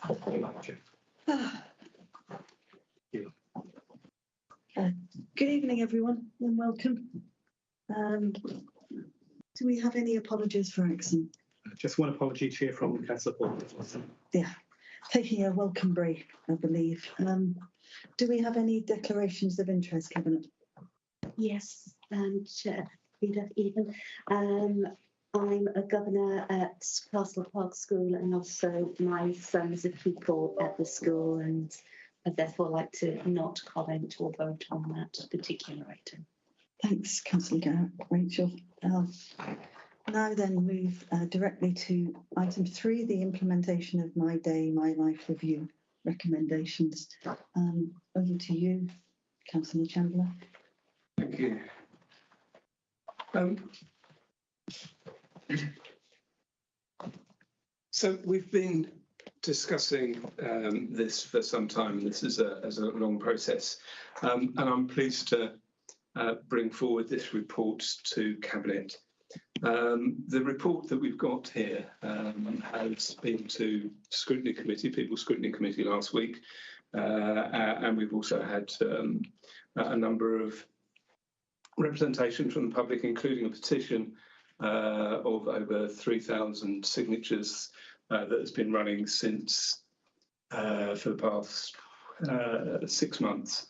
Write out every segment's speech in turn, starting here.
Good evening, everyone, and welcome. Do we have any apologies for Exon? Just one apology, Chair, from Councillor Paul. Yeah, taking a welcome break, I believe. Do we have any declarations of interest, Cabinet? Yes, Chair. Good evening. I'm a governor at Castle Park School, and also my son is a pupil at the school, and I'd therefore like to not comment or vote on that particular item. Thanks, Councillor Rachel. Now then move directly to item 3, the implementation of My Day, My Life review recommendations. Over to you, Councillor Chandler. Thank you. So we've been discussing this for some time. This is a long process, and I'm pleased to bring forward this report to Cabinet. The report that we've got here has been to Scrutiny Committee, People's Scrutiny Committee last week, and we've also had a number of representation from the public, including a petition of over 3,000 signatures that has been running since for the past 6 months.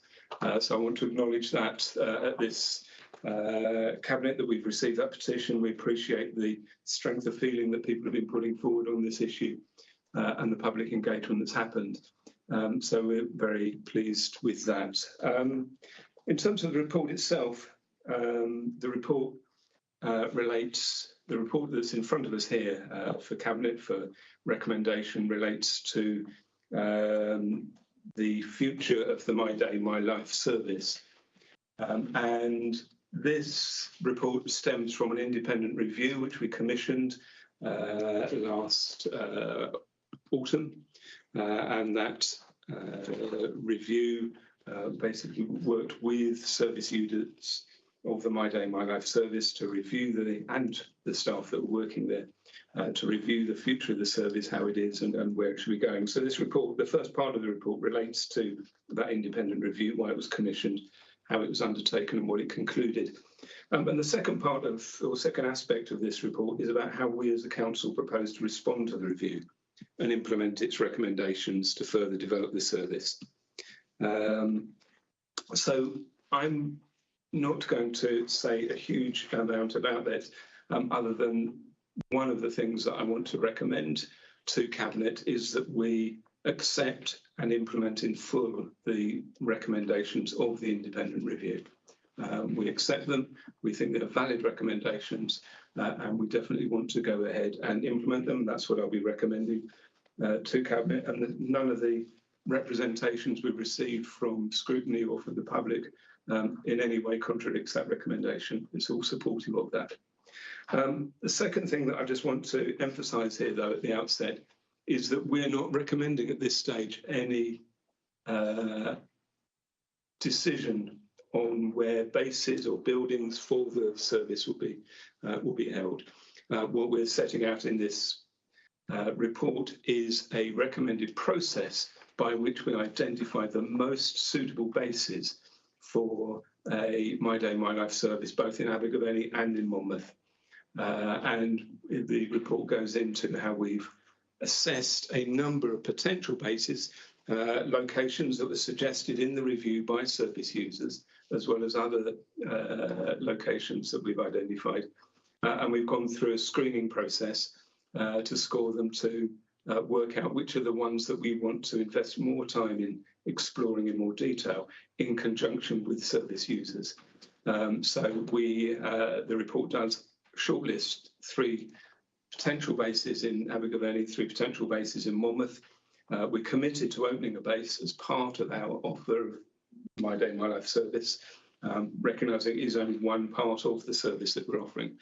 So I want to acknowledge that at this Cabinet that we've received that petition. We appreciate the strength of feeling that people have been putting forward on this issue and the public engagement that's happened. So we're very pleased with that. In terms of the report itself, the report the report that's in front of us here for Cabinet for recommendation relates to the future of the My Day, My Life service. And this report stems from an independent review which we commissioned last autumn, and that review basically worked with service users of the My Day, My Life service to review the staff that were working there, to review the future of the service, how it is and where it should be going. So this report, the first part of the report, relates to that independent review, why it was commissioned, how it was undertaken and what it concluded. And the second part second aspect of this report is about how we as a council propose to respond to the review and implement its recommendations to further develop the service. So I'm not going to say a huge amount about that, other than one of the things that I want to recommend to Cabinet is that we accept and implement in full the recommendations of the independent review. We accept them, we think they're valid recommendations, and we definitely want to go ahead and implement them. That's what I'll be recommending to Cabinet, and none of the representations we've received from scrutiny or from the public in any way contradicts that recommendation. It's all supportive of that. The second thing that I just want to emphasise here, though, at the outset, is that we're not recommending at this stage any decision on where bases or buildings for the service will be held. What we're setting out in this report is a recommended process by which we identify the most suitable bases for a My Day, My Life service, both in Abergavenny and in Monmouth. And the report goes into how we've assessed a number of potential bases, locations that were suggested in the review by service users, as well as other locations that we've identified. And we've gone through a screening process to score them to work out which are the ones that we want to invest more time in exploring in more detail in conjunction with service users. So the report does shortlist 3 potential bases in Abergavenny, 3 potential bases in Monmouth. We're committed to opening a base as part of our offer of My Day, My Life service, recognising it is only one part of the service that we're offering.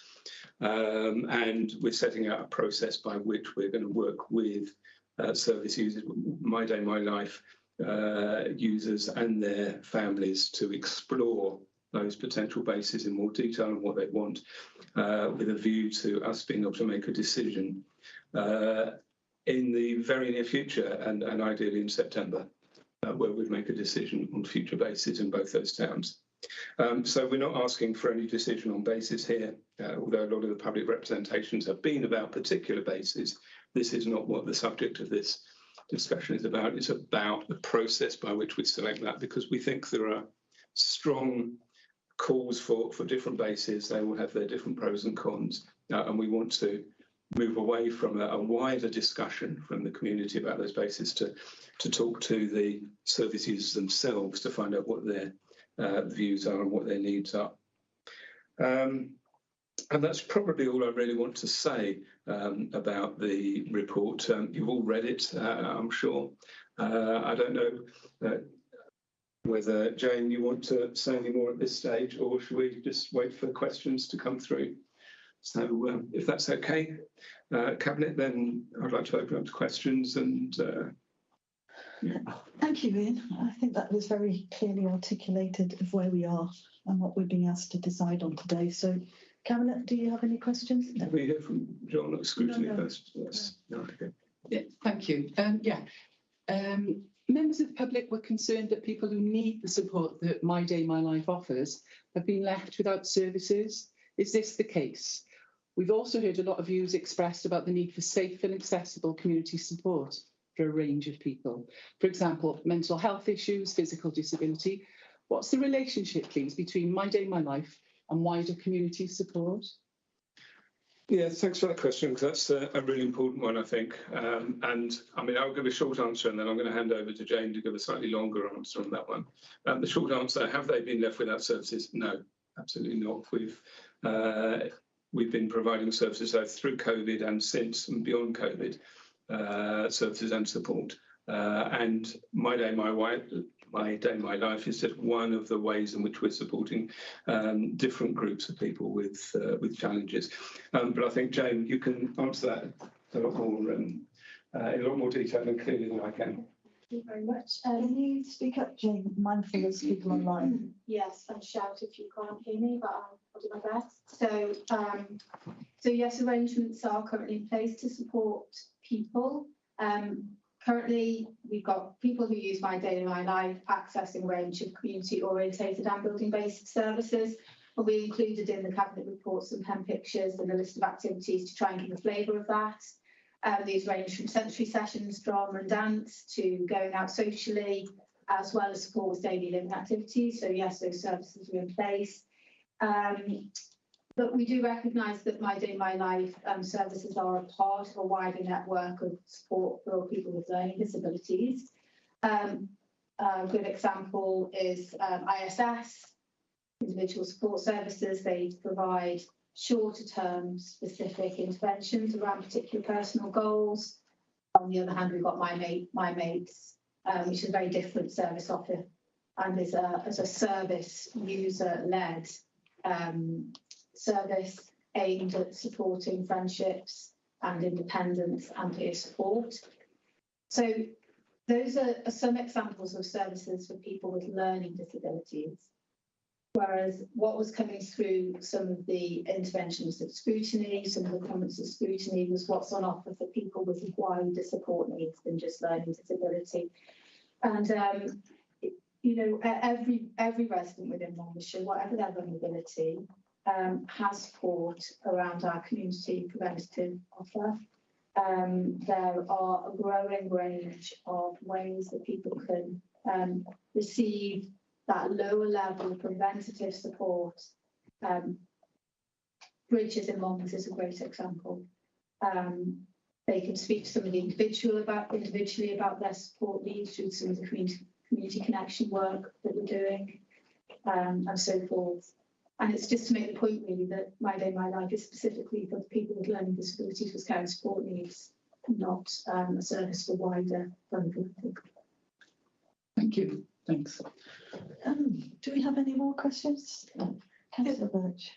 And we're setting out a process by which we're going to work with service users, My Day, My Life users and their families to explore those potential bases in more detail and what they want, with a view to us being able to make a decision in the very near future, and ideally in September, where we'd make a decision on future bases in both those towns. So we're not asking for any decision on bases here, although a lot of the public representations have been about particular bases. This is not what the subject of this discussion is about. It's about the process by which we select that, because we think there are strong calls for different bases. They all have their different pros and cons, and we want to move away from a wider discussion from the community about those bases to talk to the services themselves to find out what their views are and what their needs are. And that's probably all I really want to say about the report. You've all read it, I'm sure. I don't know whether, Jane, you want to say any more at this stage, or should we just wait for questions to come through? So if that's okay, Cabinet, then I'd like to open up to questions. And Thank you, Ian. I think that was very clearly articulated of where we are and what we're being asked to decide on today. So, Cabinet, do you have any questions? Can we hear from John at scrutiny No. first? Yes. No, okay. Yeah, thank you. Members of the public were concerned that people who need the support that My Day, My Life offers have been left without services. Is this the case? We've also heard a lot of views expressed about the need for safe and accessible community support for a range of people. For example, mental health issues, physical disability. What's the relationship, please, between My Day, My Life and wider community support? Yeah, thanks for that question, because that's a really important one, I think. And I mean, I'll give a short answer and then I'm going to hand over to Jane to give a slightly longer answer on that one. The short answer, have they been left without services? No, absolutely not. We've been providing services both through COVID and since and beyond COVID, services and support. And My Day, My Life is just one of the ways in which we're supporting different groups of people with challenges. But I think, Jane, you can answer that a lot more in a lot more detail and clearly than I can. Thank you very much. Can you speak up, Jane? Mindful of people online. Yes, and shout if you can't hear me, but I'll do my best. So yes, arrangements are currently in place to support people. Currently, we've got people who use My Day, My Life accessing a range of community-orientated and building-based services. And we included in the Cabinet report some pen pictures and a list of activities to try and give a flavour of that. These range from sensory sessions, drama and dance, to going out socially, as well as support with daily living activities. So yes, those services are in place. But we do recognise that My Day, My Life services are a part of a wider network of support for people with learning disabilities. A good example is ISS, Individual Support Services. They provide shorter term specific interventions around particular personal goals. On the other hand, we've got My Mates, which is a very different service offer and is a service user-led service aimed at supporting friendships and independence and peer support. So those are some examples of services for people with learning disabilities. Whereas what was coming through some of the interventions of scrutiny, some of the comments of scrutiny, was what's on offer for people with wider support needs than just learning disability. And you know, every resident within Monmouthshire, whatever their vulnerability, has support around our community preventative offer. There are a growing range of ways that people can receive that lower level preventative support. Bridges in Monmouth is a great example. They can speak to somebody individually about their support needs through some of the community connection work that we're doing, and so forth. And it's just to make the point really that My Day, My Life is specifically for people with learning disabilities with care and support needs, not a service for wider vulnerability. Thank you. Thanks. Do we have any more questions? Councillor Birch.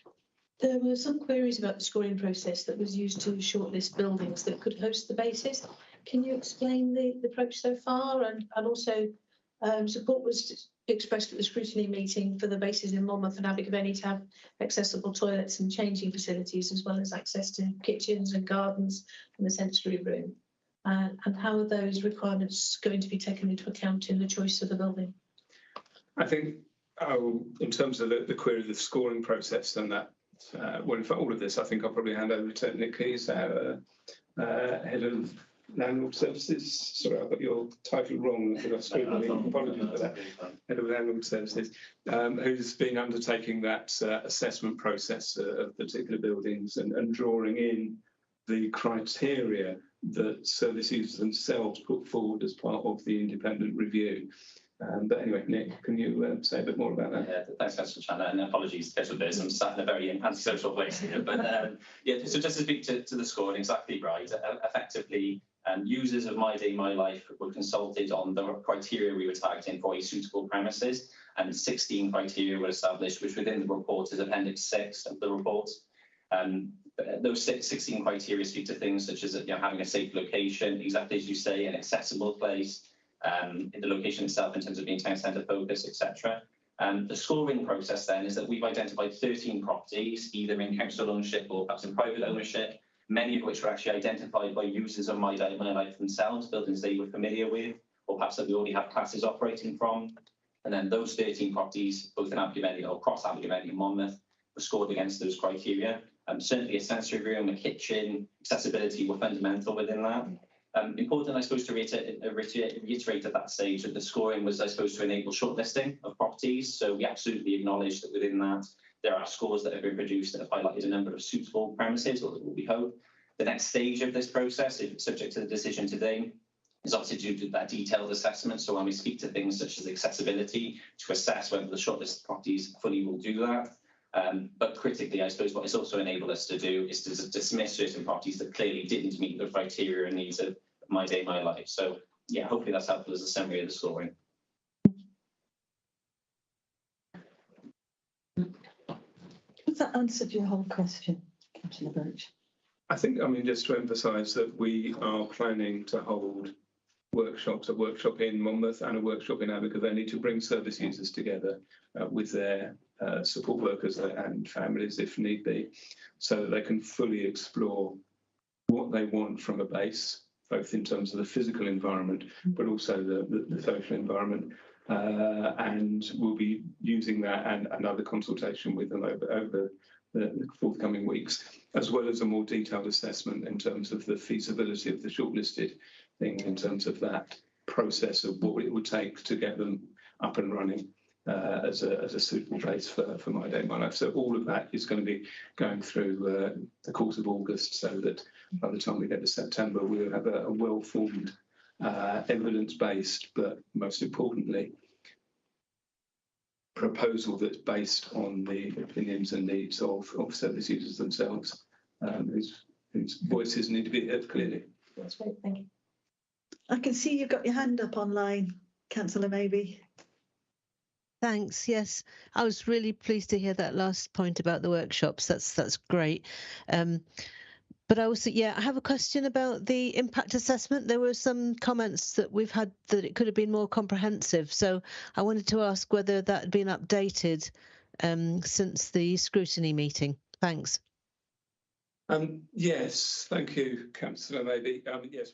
There were some queries about the scoring process that was used to shortlist buildings that could host the bases. Can you explain the approach so far? And also support was expressed at the scrutiny meeting for the bases in Monmouth and Abergavenny to have accessible toilets and changing facilities, as well as access to kitchens and gardens and the sensory room. And how are those requirements going to be taken into account in the choice of the building? I think, in terms of the query of the scoring process and that, well, in fact, all of this, I think I'll probably hand over to Nick Keys, our Head of Landlord Services. Sorry, I got your title wrong. I apologies for that. Head of Landlord Services, who's been undertaking that assessment process of particular buildings and drawing in the criteria that service users themselves put forward as part of the independent review. But anyway, Nick, can you say a bit more about that? Yeah, thanks, Councillor Chandler, and apologies for this. I'm sat in a very antisocial place here. But yeah, so just to speak to the score, and exactly right. Effectively, users of My Day, My Life were consulted on the criteria we were targeting for a suitable premises, and 16 criteria were established, which within the report is Appendix 6 of the report. Those 16 criteria speak to things such as having a safe location, exactly as you say, an accessible place, in the location itself in terms of being town centre focus, etc. The scoring process then is that we've identified 13 properties, either in council ownership or perhaps in private ownership, many of which were actually identified by users of My Day, My Life themselves, buildings they were familiar with, or perhaps that we already have classes operating from. And then those 13 properties, both in Abergavenny or across Abergavenny and Monmouth, were scored against those criteria. Certainly a sensory room, a kitchen, accessibility were fundamental within that. Important, I suppose, to reiterate at that stage that the scoring was, I suppose, to enable shortlisting of properties. So we absolutely acknowledge that within that there are scores that have been produced that have highlighted a number of suitable premises, or that will be hope. The next stage of this process, if it's subject to the decision today, is obviously to do that detailed assessment. So when we speak to things such as accessibility, to assess whether the shortlisted properties fully will do that. But critically, I suppose what it's also enabled us to do is to dismiss certain properties that clearly didn't meet the criteria and needs of My Day, My Life. So yeah, hopefully that's helpful as a summary of the scoring. Has that answered your whole question, Councillor Birch? I think, I mean, just to emphasise that we are planning to hold workshops, a workshop in Monmouth and a workshop in Abergavenny to bring service users together with their support workers and families if need be, so that they can fully explore what they want from a base, both in terms of the physical environment, but also the social environment. And we'll be using that and other consultation with them over the forthcoming weeks, as well as a more detailed assessment in terms of the feasibility of the shortlisted thing, in terms of that process of what it would take to get them up and running as a suitable place for My Day, My Life. So all of that is going to be going through the course of August, so that by the time we get to September, we'll have a well-formed, evidence-based, but most importantly, proposal that's based on the opinions and needs of service users themselves, whose voices need to be heard clearly. That's great, thank you. I can see you've got your hand up online, Councillor Maybe. Thanks. Yes, I was really pleased to hear that last point about the workshops. That's great. But I also, I have a question about the impact assessment. There were some comments that we've had that it could have been more comprehensive. So I wanted to ask whether that had been updated since the scrutiny meeting. Thanks. Yes, thank you, Councillor Maybe. Yes.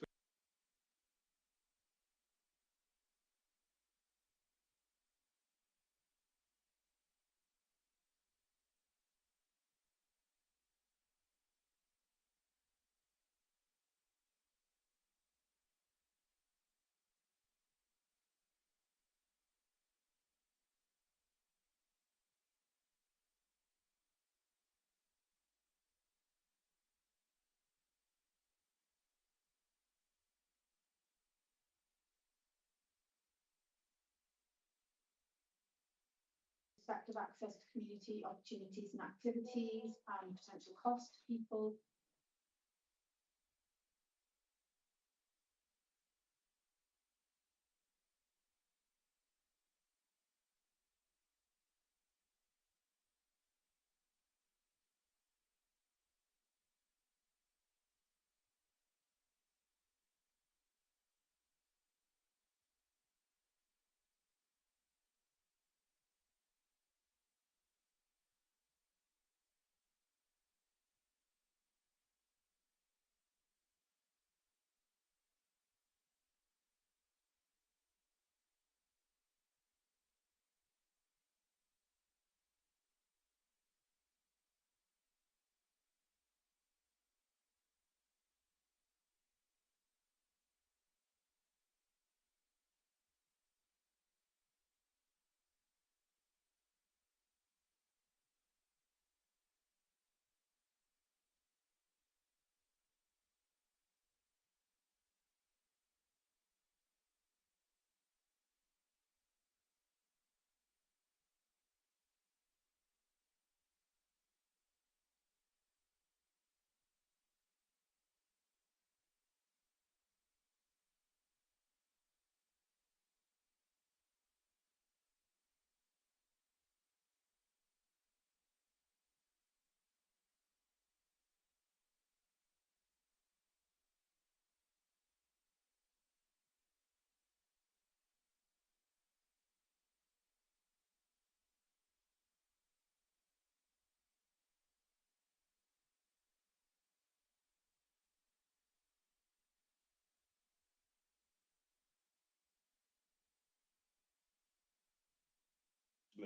Effective access to community opportunities and activities and potential cost to people.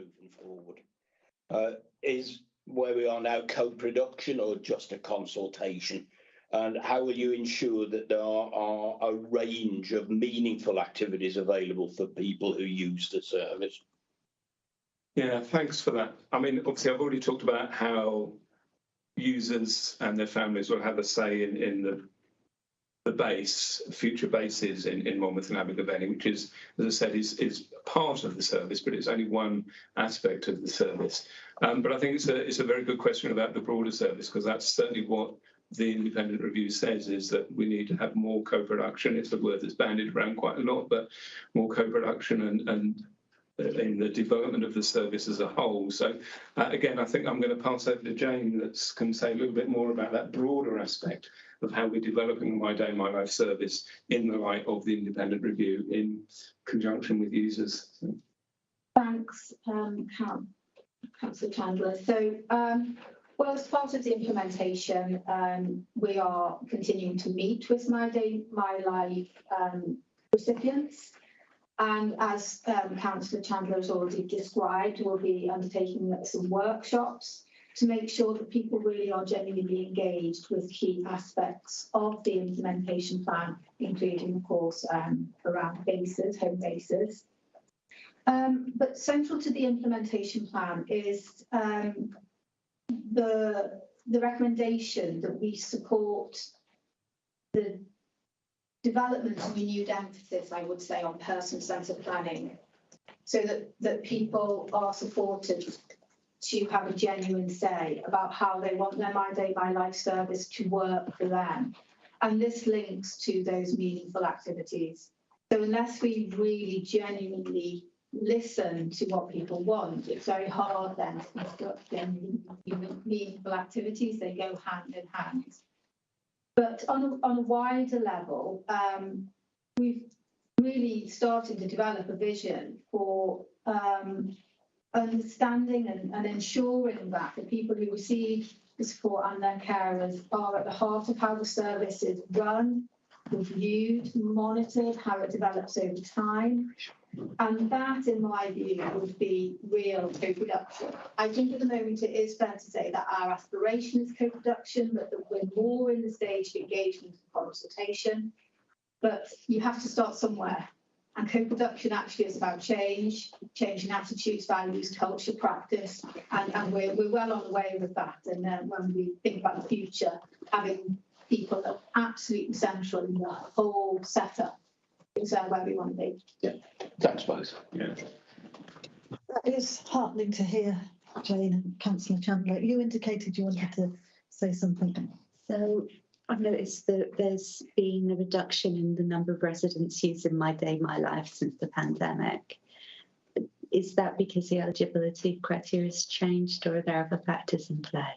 moving forward. Is where we are now co-production or just a consultation? And how will you ensure that there are a range of meaningful activities available for people who use the service? Yeah, thanks for that. I mean, obviously, I've already talked about how users and their families will have a say in the future bases in Monmouth and Abergavenny, which is, as I said, is part of the service, but it's only one aspect of the service. But I think it's a very good question about the broader service, because that's certainly what the independent review says, is that we need to have more co-production. It's a word that's bandied around quite a lot, but more co-production and in the development of the service as a whole. So again, I think I'm going to pass over to Jane that can say a little bit more about that broader aspect of how we're developing My Day, My Life service in the light of the independent review in conjunction with users. So. Thanks, Councillor Chandler. So, well, as part of the implementation, we are continuing to meet with My Day, My Life recipients. And as Councillor Chandler has already described, we'll be undertaking some workshops to make sure that people really are genuinely engaged with key aspects of the implementation plan, including, of course, around bases, home bases. But central to the implementation plan is the recommendation that we support the development of renewed emphasis, I would say, on person-centred planning, so that people are supported to have a genuine say about how they want their My Day, My Life service to work for them. And this links to those meaningful activities. So unless we really genuinely listen to what people want, it's very hard then to construct genuine meaningful activities. They go hand in hand. But on a wider level, we've really started to develop a vision for understanding and ensuring that the people who receive the support and their carers are at the heart of how the service is run, reviewed, monitored, how it develops over time. And that, in my view, would be real co-production. I think at the moment it is fair to say that our aspiration is co-production, but that we're more in the stage of engagement and consultation. But you have to start somewhere. And co-production actually is about change, changing attitudes, values, culture, practice, and we're well on the way with that. And when we think about the future, having people that are absolutely central in the whole setup is where we want to be. Yeah, thanks, both. Yeah. That is heartening to hear, Jane and Councillor Chandler. You indicated you wanted to say something. So I've noticed that there's been a reduction in the number of residents using My Day, My Life since the pandemic. Is that because the eligibility criteria has changed, or are there other factors in play?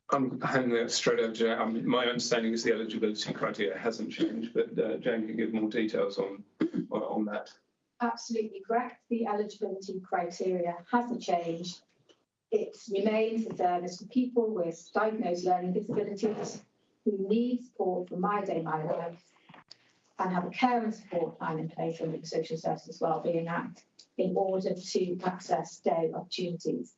I'm handing that straight over to Jane. My understanding is the eligibility criteria hasn't changed, but Jane can give more details on that. Absolutely correct. The eligibility criteria hasn't changed. It remains a service for people with diagnosed learning disabilities who need support from My Day, My Life and have a care and support plan in place under the Social Services Wellbeing Act in order to access day opportunities.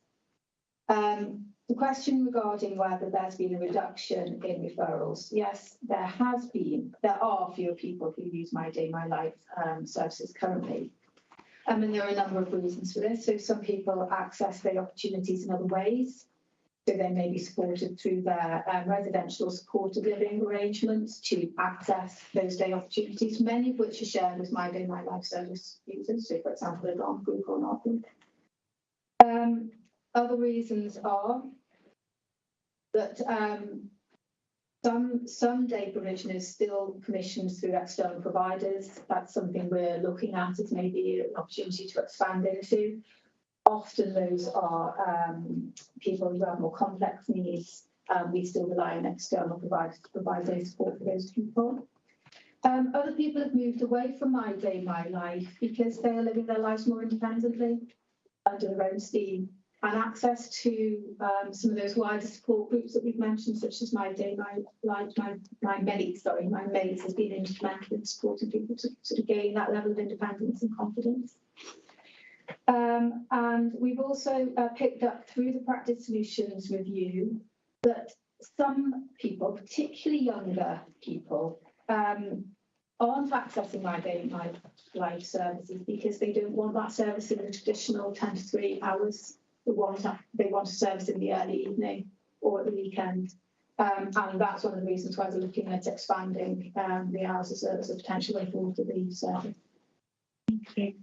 The question regarding whether there's been a reduction in referrals, yes, there has been. There are fewer people who use My Day, My Life services currently. And there are a number of reasons for this. So some people access their opportunities in other ways. So they may be supported through their residential supported living arrangements to access those day opportunities, many of which are shared with My Day, My Life service users. So, for example, a long group or not group. Other reasons are that some day provision is still commissioned through external providers. That's something we're looking at as maybe an opportunity to expand into. Often those are people who have more complex needs. We still rely on external providers to provide day support for those people. Other people have moved away from My Day, My Life because they are living their lives more independently under their own steam. And access to some of those wider support groups that we've mentioned, such as My Day, My Life, My Mates has been instrumental in supporting people to sort of gain that level of independence and confidence. And we've also picked up through the Practice Solutions review that some people, particularly younger people, aren't accessing My Day, My Life services because they don't want that service in the traditional 10 to 3 hours. They want a service in the early evening or at the weekend. And that's one of the reasons why we're looking at expanding the hours as a potential way forward for the service. Thank you.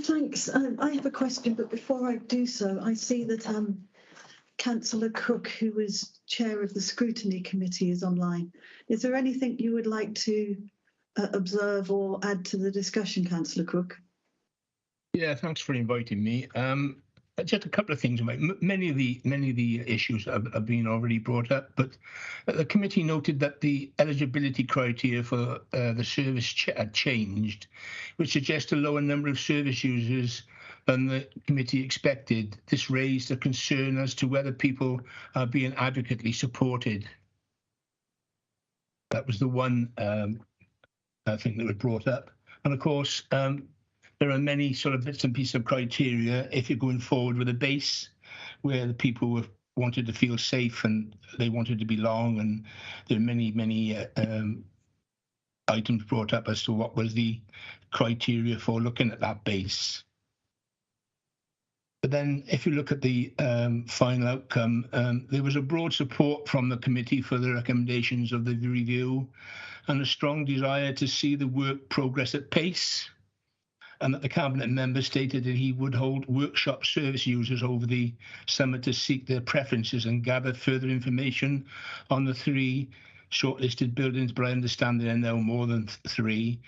Thanks. I have a question, but before I do so, I see that Councillor Cook, who was chair of the scrutiny committee, is online. Is there anything you would like to observe or add to the discussion, Councillor Cook? Yeah, thanks for inviting me. Just a couple of things. Many of the issues have been already brought up, but the committee noted that the eligibility criteria for the service had changed, which suggests a lower number of service users than the committee expected. This raised a concern as to whether people are being adequately supported. That was the one thing that was brought up. And of course, there are many sort of bits and pieces of criteria if you're going forward with a base where the people wanted to feel safe and they wanted to belong, and there are many items brought up as to what was the criteria for looking at that base. But then if you look at the final outcome, there was a broad support from the committee for the recommendations of the review and a strong desire to see the work progress at pace, and that the Cabinet member stated that he would hold workshop service users over the summer to seek their preferences and gather further information on the 3 shortlisted buildings, but I understand there are now more than 3,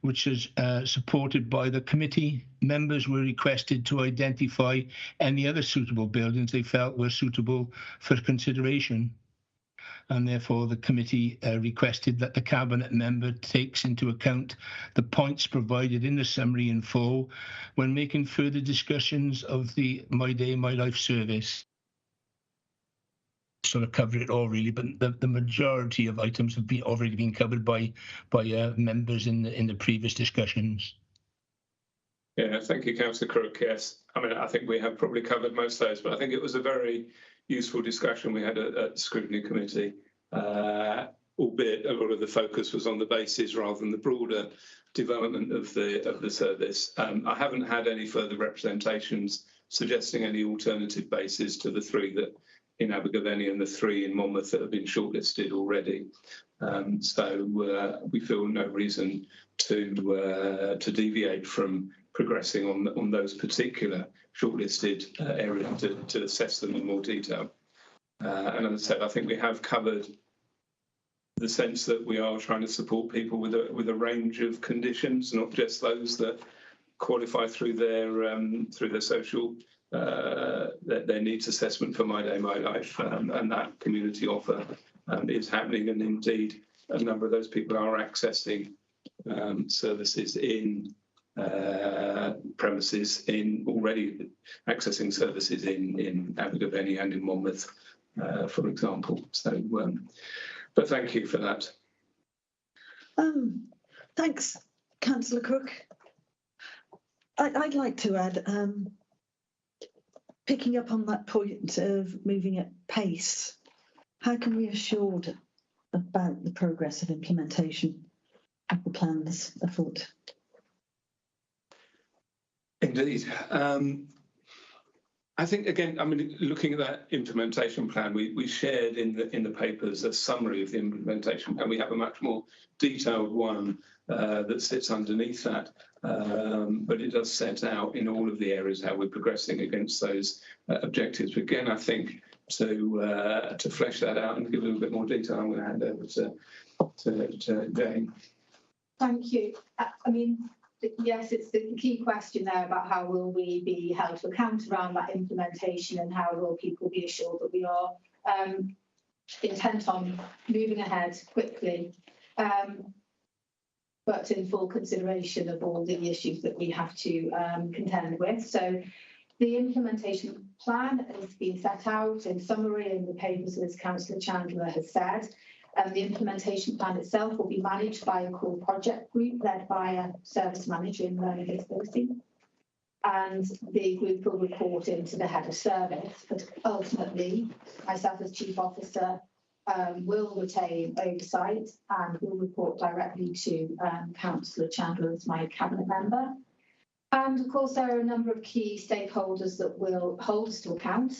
which is supported by the committee. Members were requested to identify any other suitable buildings they felt were suitable for consideration. And therefore the committee requested that the Cabinet member takes into account the points provided in the summary in full when making further discussions of the My Day, My Life service. Sort of cover it all really, but the majority of items have already been covered by members in the previous discussions. Yeah, thank you, Councillor Crook. Yes, I mean, I think we have probably covered most of those, but I think it was a very useful discussion we had at the Scrutiny Committee, albeit a lot of the focus was on the bases rather than the broader development of the service. I haven't had any further representations suggesting any alternative bases to the 3 that in Abergavenny and the 3 in Monmouth that have been shortlisted already. So we feel no reason to deviate from progressing on those particular shortlisted areas to assess them in more detail. And as I said, I think we have covered the sense that we are trying to support people with a range of conditions, not just those that qualify through their social their needs assessment for My Day, My Life, and that community offer is happening, and indeed a number of those people are accessing services in premises already accessing services in Abergavenny and in Monmouth, for example. So, but thank you for that. Thanks, Councillor Cook. I'd like to add, picking up on that point of moving at pace, how can we be assured about the progress of implementation of the plans afoot? Indeed. I think, again, I mean, looking at that implementation plan, we shared in the papers a summary of the implementation plan. We have a much more detailed one that sits underneath that, but it does set out in all of the areas how we're progressing against those objectives. But again, I think to flesh that out and give a little bit more detail, I'm going to hand over to Jane. Thank you. I mean, yes, it's the key question there about how will we be held to account around that implementation, and how will people be assured that we are intent on moving ahead quickly, but in full consideration of all the issues that we have to contend with. So the implementation plan has been set out in summary in the papers, as Councillor Chandler has said. The implementation plan itself will be managed by a core project group led by a service manager in learning disability. and the group will report into the head of service. But ultimately, myself as chief officer will retain oversight and will report directly to Councillor Chandler as my cabinet member. And of course, there are a number of key stakeholders that will hold us to account,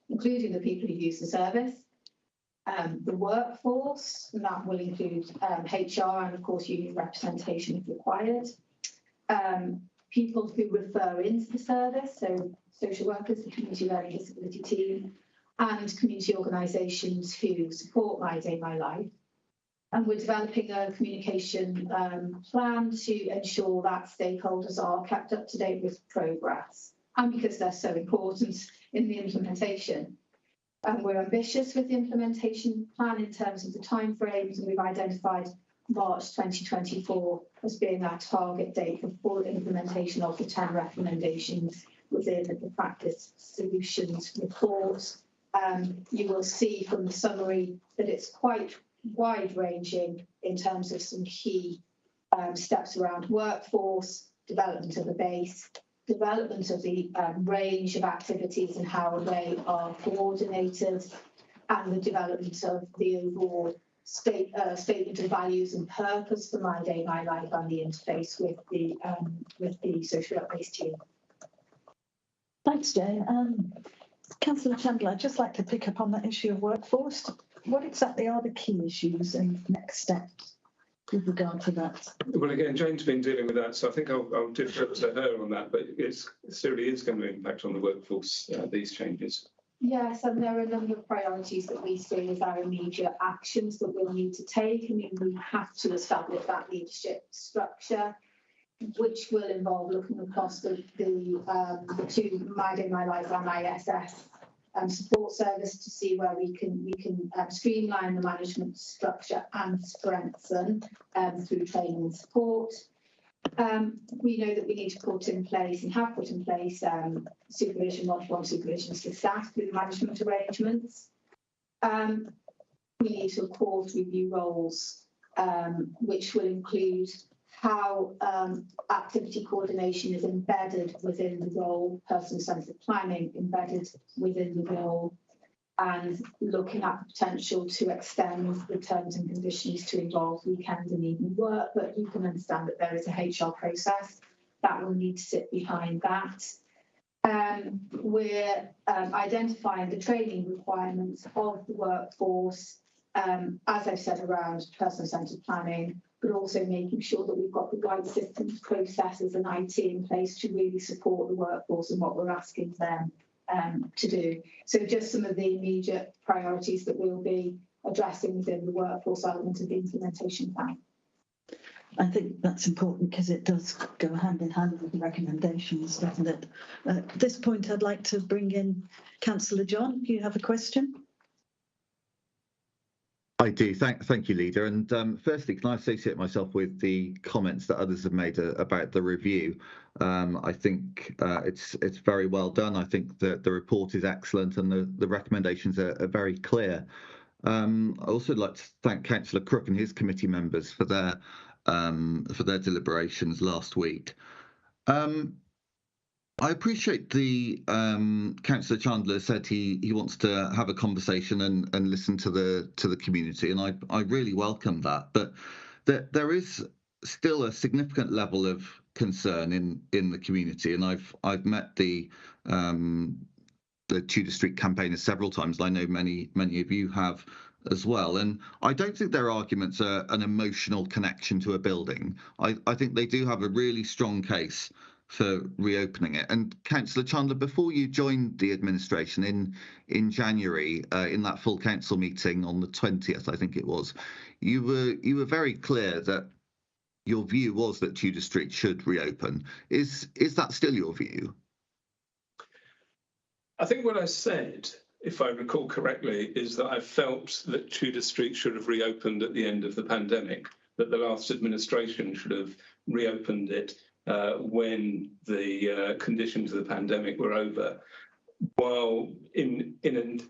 including the people who use the service, the workforce, and that will include HR and of course union representation if required, people who refer into the service, so social workers, the community learning disability team, and community organisations who support My Day, My Life. And we're developing a communication plan to ensure that stakeholders are kept up to date with progress, and because they're so important in the implementation. And we're ambitious with the implementation plan in terms of the timeframes, and we've identified March 2024 as being our target date for full implementation of the 10 recommendations within the practice solutions report. You will see from the summary that it's quite wide-ranging in terms of some key steps around workforce, development of the base, development of the range of activities and how they are coordinated, and the development of the overall statement of values and purpose for My Day, My Life, and the interface with the social work-based team. Thanks, Jane. Councillor Chandler, I'd just like to pick up on that issue of workforce. What exactly are the key issues and next steps with regard to that? Well, again, Jane's been dealing with that, so I think I'll defer to her on that, but it certainly is going to impact on the workforce, these changes. Yes, and there are a number of priorities that we see as our immediate actions that we'll need to take. I mean, we have to establish that leadership structure, which will involve looking across the two My Day, My Life and ISS support service to see where we can streamline the management structure and strengthen through training and support. We know that we need to put in place and have put in place supervision, one-to-one supervision to staff through the management arrangements. We need to, of course, review roles, which will include how activity coordination is embedded within the role, person-centred planning embedded within the role, and looking at the potential to extend the terms and conditions to involve weekend and evening work. But you can understand that there is a HR process that will need to sit behind that. We're identifying the training requirements of the workforce, as I've said, around person-centred planning, but also making sure that we've got the right systems, processes and IT in place to really support the workforce and what we're asking them to do. So just some of the immediate priorities that we'll be addressing within the workforce element of the implementation plan. I think that's important because it does go hand in hand with the recommendations, doesn't it? At this point, I'd like to bring in Councillor John. Do you have a question? I do. Thank you, Leader. And firstly, can I associate myself with the comments that others have made about the review? I think it's very well done. I think that the report is excellent and the recommendations are very clear. I also like to thank Councillor Crook and his committee members for their deliberations last week. I appreciate the Councillor Chandler said he wants to have a conversation and listen to the community, and I really welcome that. But there is still a significant level of concern in the community, and I've met the Tudor Street campaigners several times. I know many of you have as well, and I don't think their arguments are an emotional connection to a building. I think they do have a really strong case for reopening it. And Councillor Chandler, before you joined the administration in January, in that full council meeting on the 20th, I think it was, you were very clear that your view was that Tudor Street should reopen. Is that still your view? I think what I said, if I recall correctly, is that I felt that Tudor Street should have reopened at the end of the pandemic, that the last administration should have reopened it when the conditions of the pandemic were over, while in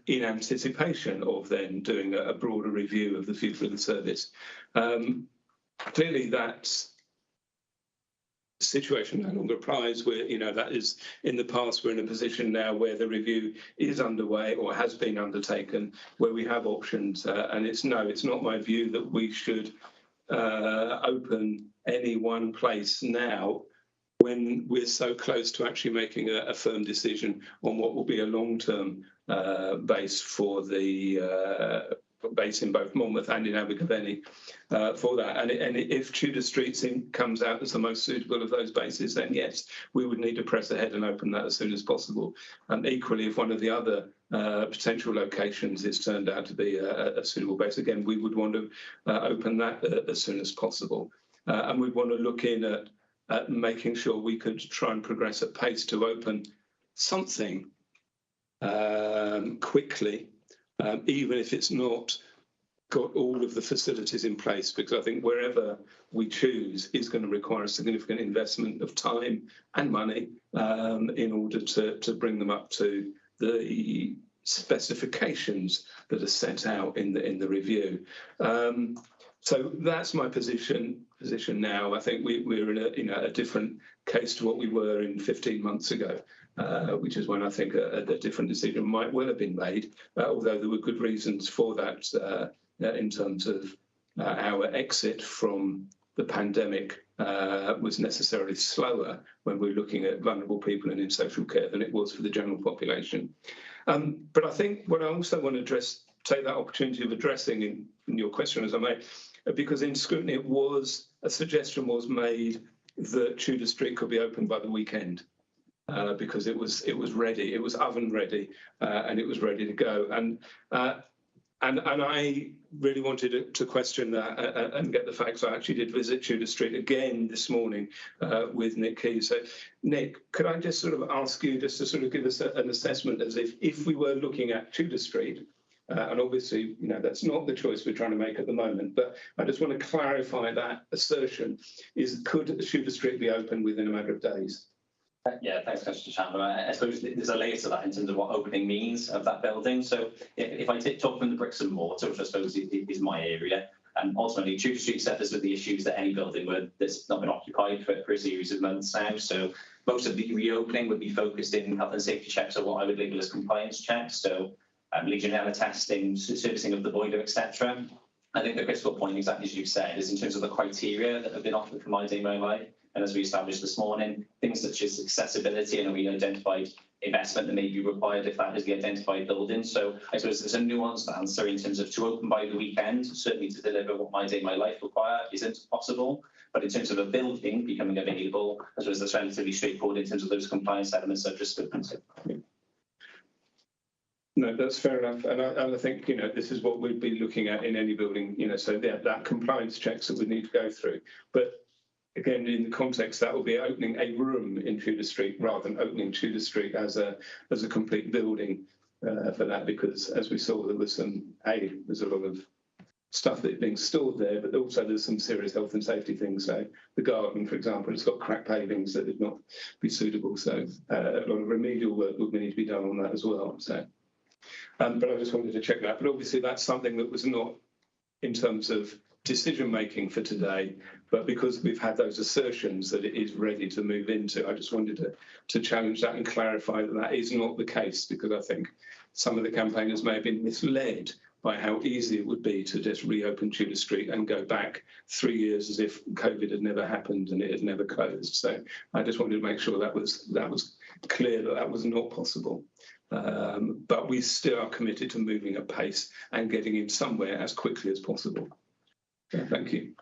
anticipation of then doing a broader review of the future of the service. Clearly, that situation no longer applies. That is in the past. We're in a position now where the review is underway or has been undertaken, where we have options. And it's not my view that we should open any one place now when we're so close to actually making a firm decision on what will be a long-term base for the base in both Monmouth and in Abergavenny for that. And if Tudor Street comes out as the most suitable of those bases, then yes, we would need to press ahead and open that as soon as possible. And equally, if one of the other potential locations is turned out to be a suitable base, again, we would want to open that as soon as possible. And we'd want to look in at making sure we could try and progress at pace to open something quickly, even if it's not got all of the facilities in place, because I think wherever we choose is going to require a significant investment of time and money in order to bring them up to the specifications that are set out in the review. So that's my position now. I think we're in a different case to what we were in 15 months ago, which is when I think a different decision might well have been made, although there were good reasons for that in terms of our exit from the pandemic was necessarily slower when we're looking at vulnerable people and in social care than it was for the general population. But I think what I also want to take that opportunity of addressing in your question, as I may, because in scrutiny a suggestion was made that Tudor Street could be opened by the weekend because it was ready, it was oven ready, and it was ready to go. And I really wanted to question that and get the facts. I actually did visit Tudor Street again this morning with Nick Key. So, Nick, could I just sort of ask you just to sort of give us an assessment as if we were looking at Tudor Street, and obviously, that's not the choice we're trying to make at the moment, but I just want to clarify that assertion could Tudor Street be open within a matter of days? Yeah, thanks, Mr. Chandler. I suppose there's a layer to that in terms of what opening means of that building. So if I talk from the bricks and mortar, which I suppose is my area, and ultimately Tudor Street suffers with the issues that any building that's not been occupied for a series of months now. So most of the reopening would be focused in health and safety checks, or what I would label as compliance checks. So Legionella testing, servicing of the boiler, etc. I think the critical point, exactly as you've said, is in terms of the criteria that have been offered for My Day, My Life. And as we established this morning, things such as accessibility, and we identified investment that may be required if that is the identified building. So I suppose there's a nuanced answer in terms of to open by the weekend, certainly to deliver what My Day, My Life require isn't possible. But in terms of a building becoming available, I suppose that's relatively straightforward in terms of those compliance elements I've just spoken to. No, that's fair enough. And I think, this is what we'd be looking at in any building, so that compliance checks that we need to go through. But again, in the context, that will be opening a room in Tudor Street rather than opening Tudor Street as a complete building for that, because as we saw, there's a lot of stuff that's being stored there, but also there's some serious health and safety things. So the garden, for example, it's got cracked pavings that would not be suitable. So a lot of remedial work would need to be done on that as well. So, but I just wanted to check that. But obviously that's something that was not in terms of decision making for today, but because we've had those assertions that it is ready to move into, I just wanted to challenge that and clarify that is not the case, because I think some of the campaigners may have been misled by how easy it would be to just reopen Tudor Street and go back 3 years as if COVID had never happened and it had never closed. So I just wanted to make sure that was clear that was not possible. But we still are committed to moving at pace and getting in somewhere as quickly as possible. So, thank you.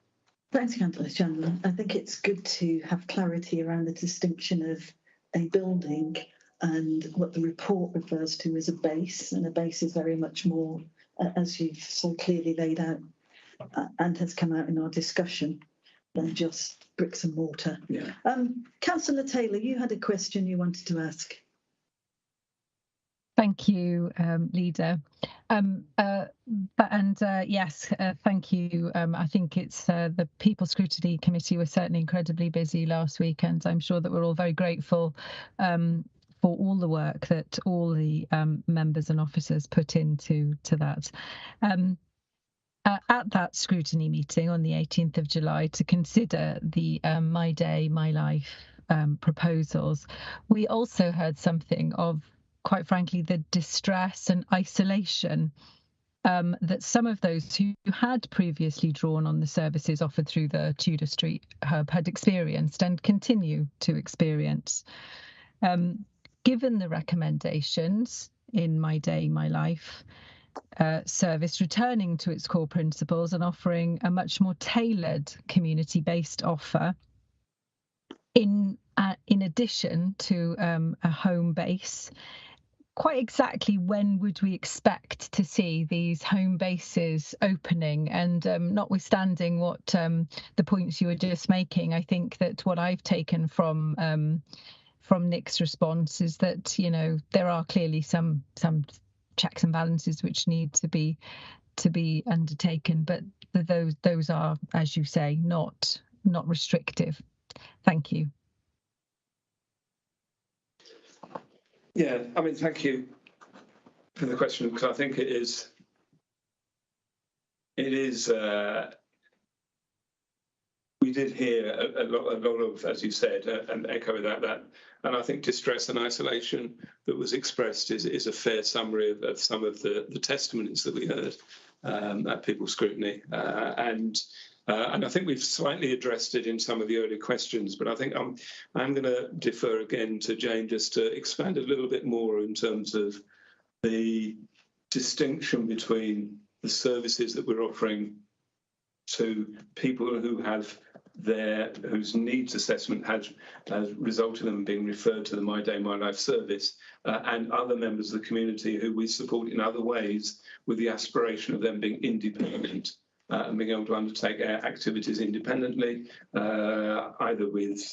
Thanks, Councillor Chandler. I think it's good to have clarity around the distinction of a building and what the report refers to as a base, and a base is very much more, as you've so clearly laid out and has come out in our discussion, than just bricks and mortar. Yeah. Councillor Taylor, you had a question you wanted to ask. Thank you, Leader. Yes, thank you. I think it's the People Scrutiny Committee was certainly incredibly busy last week, and I'm sure that we're all very grateful for all the work that all the members and officers put into that. at that scrutiny meeting on the 18th of July to consider the My Day, My Life proposals, we also heard something of, quite frankly, the distress and isolation that some of those who had previously drawn on the services offered through the Tudor Street Hub had experienced and continue to experience. Given the recommendations in My Day, My Life service returning to its core principles and offering a much more tailored community-based offer in addition to a home base, quite exactly when would we expect to see these home bases opening? And notwithstanding what the points you were just making, I think that what I've taken from Nick's response is that, you know, there are clearly some checks and balances which need to be undertaken, but those are, as you say, not restrictive. Thank you. Yeah, I mean, thank you for the question, because I think it is we did hear a lot of, as you said, and echo that, and I think distress and isolation that was expressed is a fair summary of some of the testimonies that we heard at People's Scrutiny, and I think we've slightly addressed it in some of the early questions, but I think I'm going to defer again to Jane just to expand a little bit more in terms of the distinction between the services that we're offering to people who have whose needs assessment has resulted in them being referred to the My Day, My Life service, and other members of the community who we support in other ways with the aspiration of them being independent. And being able to undertake activities independently, either with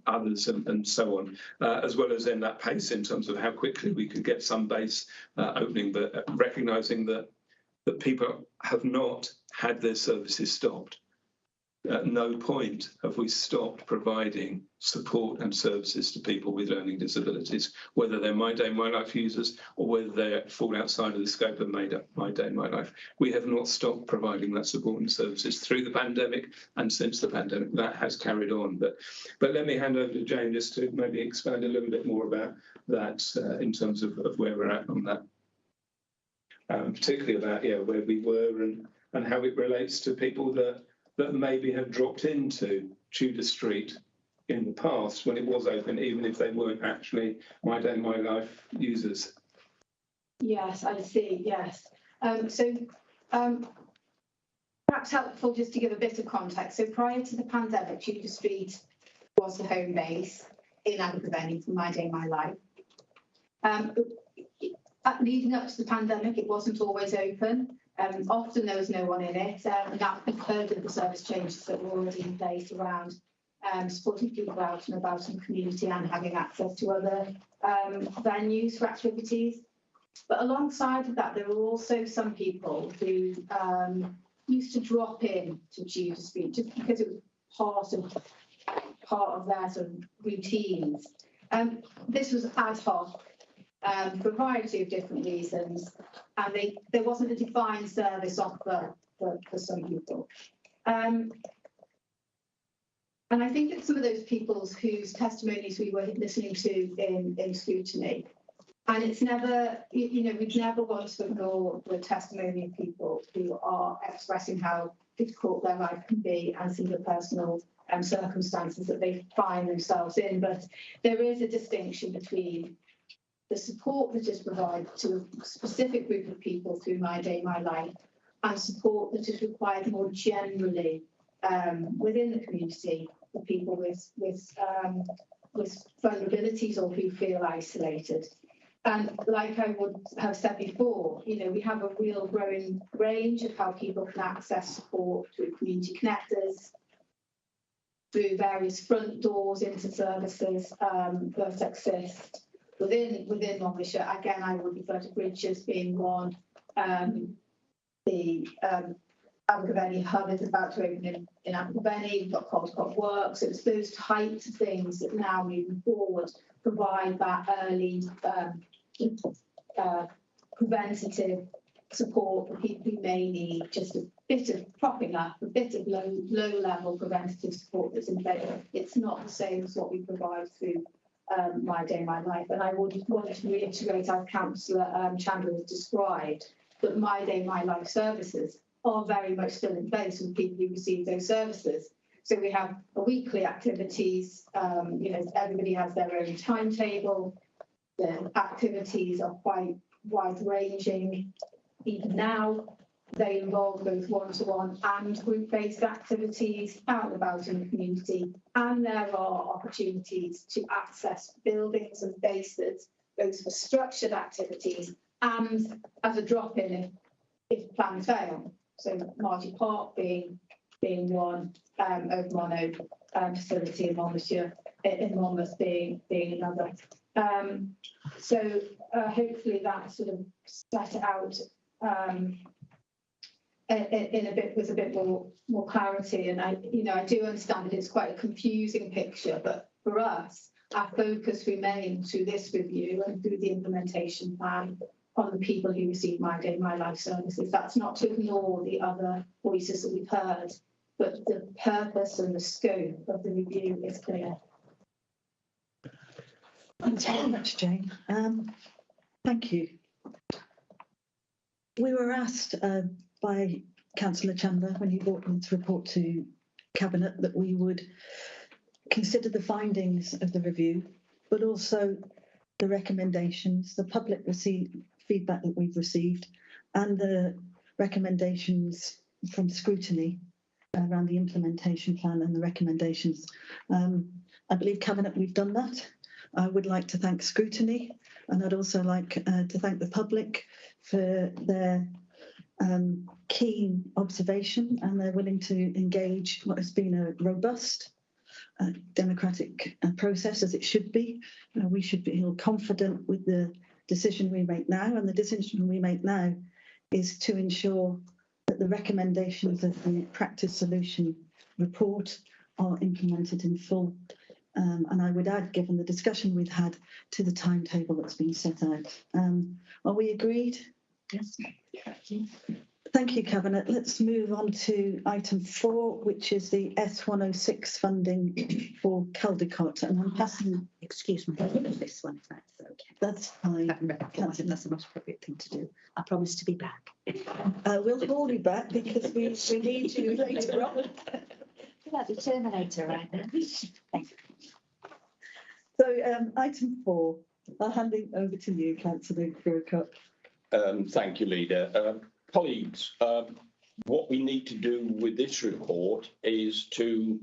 others and so on, as well as then that pace in terms of how quickly we could get some base opening, but recognising that people have not had their services stopped. At no point have we stopped providing support and services to people with learning disabilities, whether they're My Day, My Life users or whether they fall outside of the scope of My Day, My Life. We have not stopped providing that support and services through the pandemic and since the pandemic. That has carried on. But let me hand over to Jane just to maybe expand a little bit more about that in terms of where we're at on that, particularly about where we were and how it relates to people that maybe have dropped into Tudor Street in the past when it was open, even if they weren't actually My Day, My Life users. Yes, I see, yes. Perhaps helpful just to give a bit of context. So prior to the pandemic, Tudor Street was the home base in Abergavenny for My Day, My Life. Leading up to the pandemic, it wasn't always open. Often there was no one in it, and that because of the service changes that were already in place around supporting people out and about in the community and having access to other venues for activities. But alongside of that, there were also some people who used to drop in to Tudor Street just because it was part of their sort of routines. This was ad hoc. For a variety of different reasons, and there wasn't a defined service offer for some people. And I think that some of those people whose testimonies we were listening to in scrutiny, and it's never, we'd never want to ignore the testimony of people who are expressing how difficult their life can be and some of the personal circumstances that they find themselves in. But there is a distinction between the support that is provided to a specific group of people through My Day, My Life, and support that is required more generally within the community for people with vulnerabilities or who feel isolated. And like I would have said before, we have a real growing range of how people can access support through community connectors, through various front doors into services that exist within Monmouthshire. Again, I would refer to Bridges being one. The Abergavenny Hub is about to open in Abergavenny. We've got Caldecott Works. So it's those types of things that now moving forward provide that early preventative support for people who may need just a bit of propping up, a bit of low level preventative support that's in place. It's not the same as what we provide through My Day, My Life. And I would want to reiterate, as Councillor Chandler has described, that My Day, My Life services are very much still in place with people who receive those services. So we have weekly activities, everybody has their own timetable. The activities are quite wide-ranging. Even now, they involve both one-to-one and group-based activities out and about in the community. And there are opportunities to access buildings and bases, both for structured activities and as a drop-in if plans fail. So Margie Park being one, Oak Mono facility in Monmouthshire, in Monmouth being another. So hopefully that sort of set it out with a bit more clarity. And I do understand that it's quite a confusing picture, but for us, our focus remains through this review and through the implementation plan on the people who receive My Day, My Life services. That's not to ignore the other voices that we've heard, but the purpose and the scope of the review is clear. Thanks very much, Jane. Thank you. We were asked by Councillor Chandler when he brought this report to Cabinet that we would consider the findings of the review, but also the recommendations, the public feedback that we've received, and the recommendations from scrutiny around the implementation plan and the recommendations. I believe Cabinet we've done that. I would like to thank scrutiny, and I'd also like to thank the public for their keen observation and their willing to engage what has been a robust democratic process, as it should be. We should feel confident with the decision we make now, and the decision we make now is to ensure that the recommendations of the practice solution report are implemented in full. And I would add, given the discussion we've had, to the timetable that's been set out. Are we agreed? Yes. Thank you, Cabinet. Let's move on to item 4, which is the S106 funding for Caldecott. And I'm passing... Excuse me, this one, if that's okay. That's fine. That's the most appropriate thing to do. I promise to be back. We'll hold you back because we need you later on. You're like the Terminator right now. Thank you. So item 4, I'll hand it over to you, Councillor Grocott. Thank you, Leader. Colleagues, what we need to do with this report is to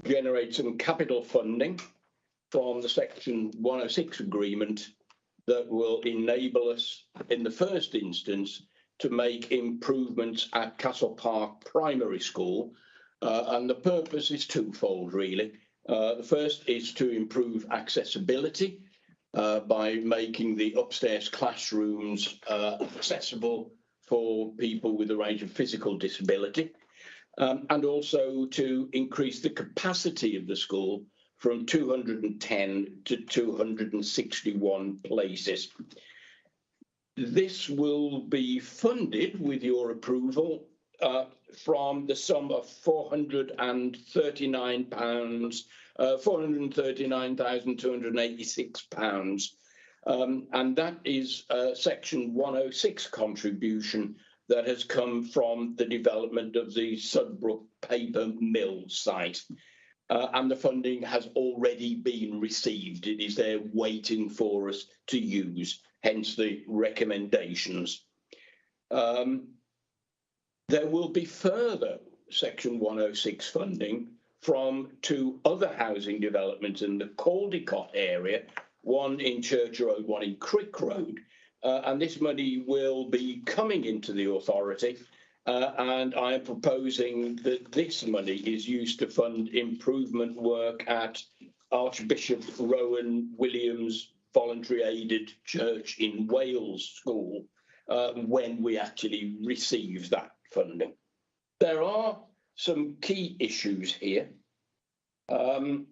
generate some capital funding from the Section 106 agreement that will enable us, in the first instance, to make improvements at Castle Park Primary School. And the purpose is twofold, really. The first is to improve accessibility by making the upstairs classrooms accessible for people with a range of physical disability, and also to increase the capacity of the school from 210 to 261 places. This will be funded, with your approval, from the sum of £439,286, and that is Section 106 contribution that has come from the development of the Sudbrook Paper Mill site. And the funding has already been received. It is there waiting for us to use, hence the recommendations. There will be further Section 106 funding from 2 other housing developments in the Caldecott area, one in Church Road, one in Crick Road. And this money will be coming into the authority, and I am proposing that this money is used to fund improvement work at Archbishop Rowan Williams Voluntary Aided Church in Wales School, when we actually receive that funding. There are some key issues here. In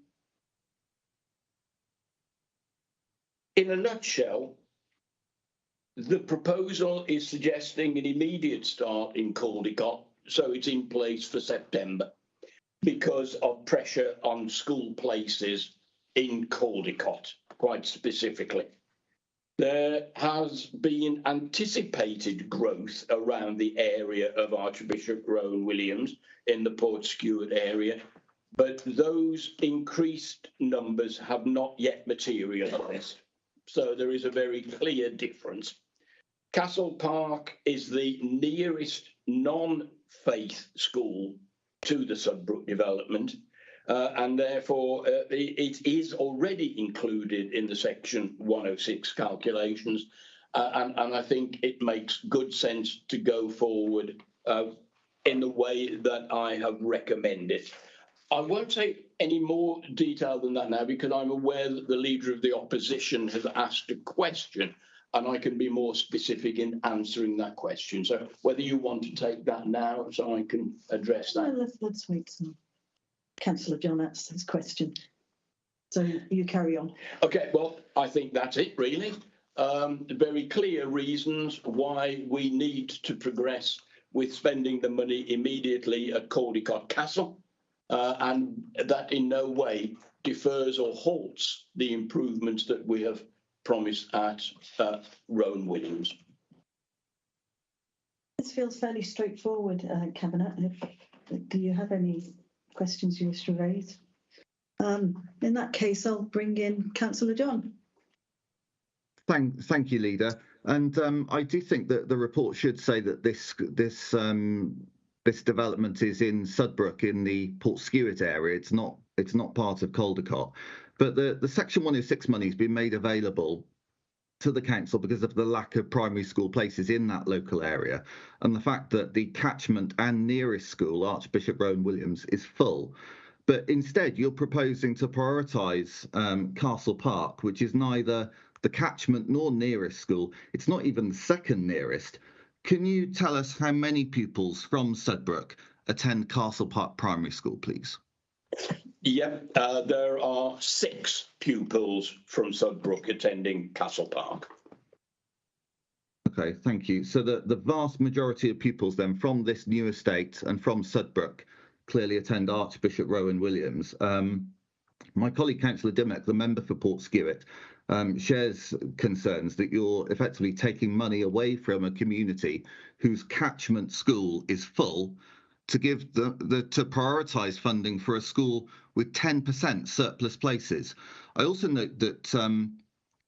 a nutshell, The proposal is suggesting an immediate start in Caldicot, so it's in place for September because of pressure on school places in Caldicot, quite specifically. There has been anticipated growth around the area of Archbishop Rowan Williams in the Portskewett area, but those increased numbers have not yet materialised. So there is a very clear difference. Castle Park is the nearest non-faith school to the Sudbrook development, and therefore it is already included in the Section 106 calculations, and I think it makes good sense to go forward in the way that I have recommended. I won't take any more detail than that now because I'm aware that the Leader of the Opposition has asked a question and I can be more specific in answering that question. So whether you want to take that now so I can address that. No, let's wait till Councillor John asks his question. So you carry on. Okay, well, I think that's it really. Very clear reasons why we need to progress with spending the money immediately at Caldicot Castle, and that in no way defers or halts the improvements that we have promised at Rowan Williams. This feels fairly straightforward, Cabinet. Do you have any questions you wish to raise? In that case, I'll bring in Councillor John. Thank you, Leader. And I do think that the report should say that this development is in Sudbrook in the Portskewett area. It's not part of Caldicot. But the Section 106 money has been made available to the council because of the lack of primary school places in that local area, and the fact that the catchment and nearest school, Archbishop Rowan Williams, is full. But instead, you're proposing to prioritise Castle Park, which is neither the catchment nor nearest school. It's not even the second nearest. Can you tell us how many pupils from Sudbrook attend Castle Park Primary School, please? Yep, there are 6 pupils from Sudbrook attending Castle Park. Okay, thank you. So the vast majority of pupils then from this new estate and from Sudbrook clearly attend Archbishop Rowan Williams. My colleague Councillor Dimmock, the member for Portskewett, shares concerns that you're effectively taking money away from a community whose catchment school is full to give to prioritise funding for a school with 10% surplus places. I also note that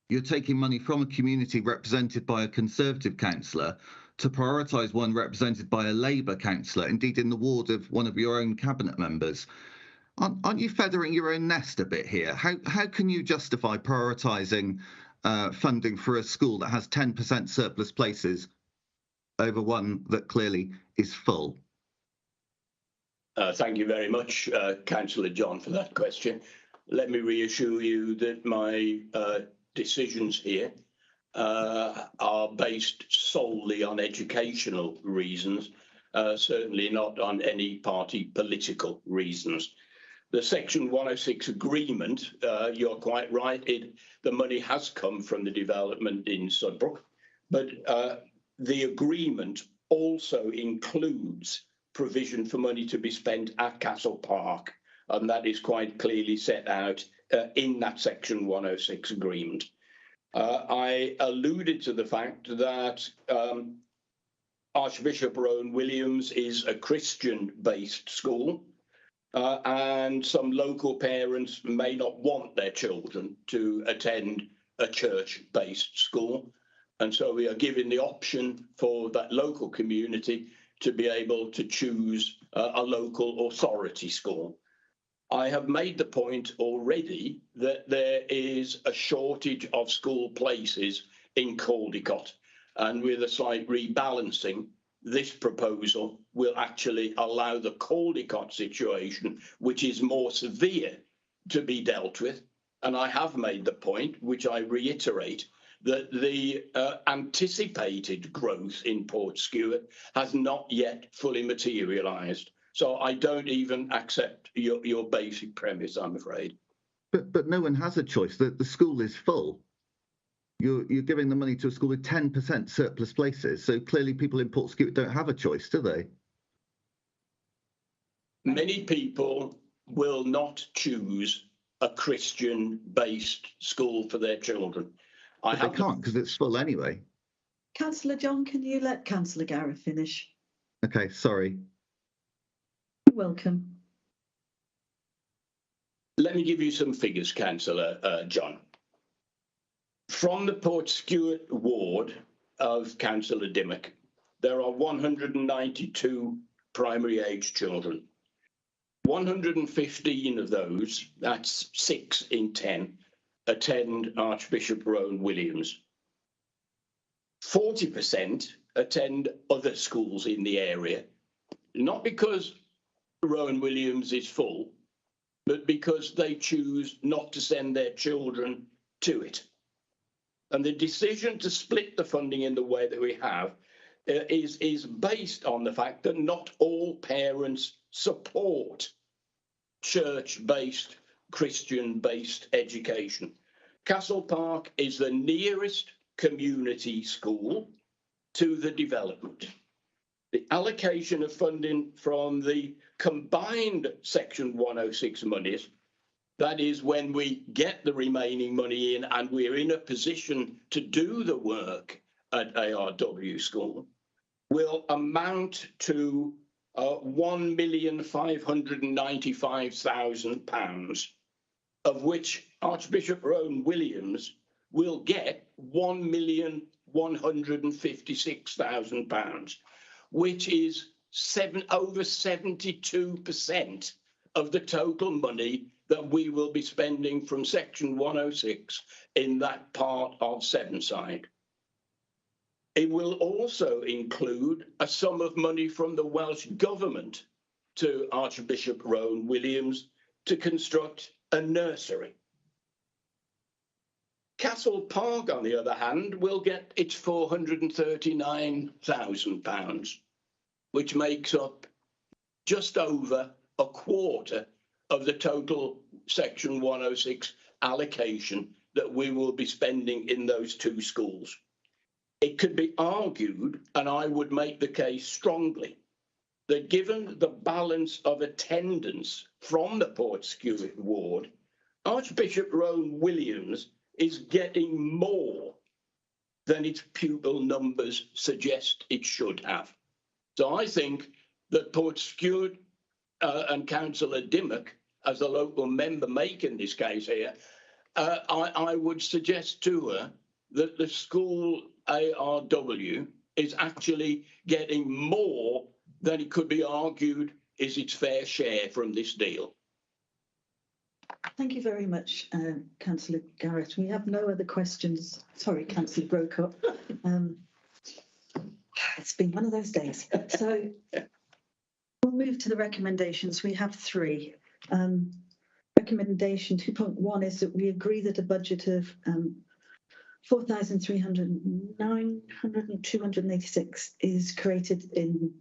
you're taking money from a community represented by a Conservative councillor to prioritise one represented by a Labour councillor, indeed in the ward of one of your own cabinet members. Aren't you feathering your own nest a bit here? How can you justify prioritising funding for a school that has 10% surplus places over one that clearly is full? Thank you very much, Councillor John, for that question. Let me reassure you that my decisions here are based solely on educational reasons, certainly not on any party political reasons. The Section 106 agreement, you're quite right, the money has come from the development in Sudbrook, but the agreement also includes provision for money to be spent at Castle Park, and that is quite clearly set out in that Section 106 agreement. I alluded to the fact that Archbishop Rowan Williams is a Christian-based school, and some local parents may not want their children to attend a church-based school, and so we are giving the option for that local community to be able to choose a local authority school. I have made the point already that there is a shortage of school places in Caldicot, and with a slight rebalancing, this proposal will actually allow the Caldicot situation, which is more severe, to be dealt with. And I have made the point, which I reiterate, that the anticipated growth in Portskewett has not yet fully materialised. So I don't even accept your basic premise, I'm afraid. But no one has a choice. The school is full. you're giving the money to a school with 10% surplus places. So clearly people in Portsmouth don't have a choice, do they? Many people will not choose a Christian-based school for their children. But they can't because it's full anyway. Councillor John, can you let Councillor Garrett finish? Okay, sorry. You're welcome. Let me give you some figures, Councillor John. From the Portstewart ward of Councillor Dimmock, there are 192 primary age children. 115 of those, that's 6 in 10, attend Archbishop Rowan Williams. 40% attend other schools in the area, not because Rowan Williams is full, but because they choose not to send their children to it. And the decision to split the funding in the way that we have is based on the fact that not all parents support church-based, Christian-based education. Castle Park is the nearest community school to the development. The allocation of funding from the combined Section 106 monies, that is when we get the remaining money in and we're in a position to do the work at ARW School, will amount to £1,595,000, of which Archbishop Rowan Williams will get £1,156,000, which is over 72% of the total money that we will be spending from Section 106 in that part of Sevenside. It will also include a sum of money from the Welsh Government to Archbishop Rowan Williams to construct a nursery. Castle Park, on the other hand, will get its £439,000, which makes up just over a quarter of the total Section 106 allocation that we will be spending in those two schools. It could be argued, and I would make the case strongly, that given the balance of attendance from the Portstewart ward, Archbishop Rowan Williams is getting more than its pupil numbers suggest it should have. So I think that Portstewart and Councillor Dimmock, as the local member making this case here, I would suggest to her that the school ARW is actually getting more than it could be argued is its fair share from this deal. Thank you very much, Councillor Garrett. We have no other questions. Sorry, Councillor Grocott. It's been one of those days. So we'll move to the recommendations. We have 3. Recommendation 2.1 is that we agree that a budget of 4,309,286 is created in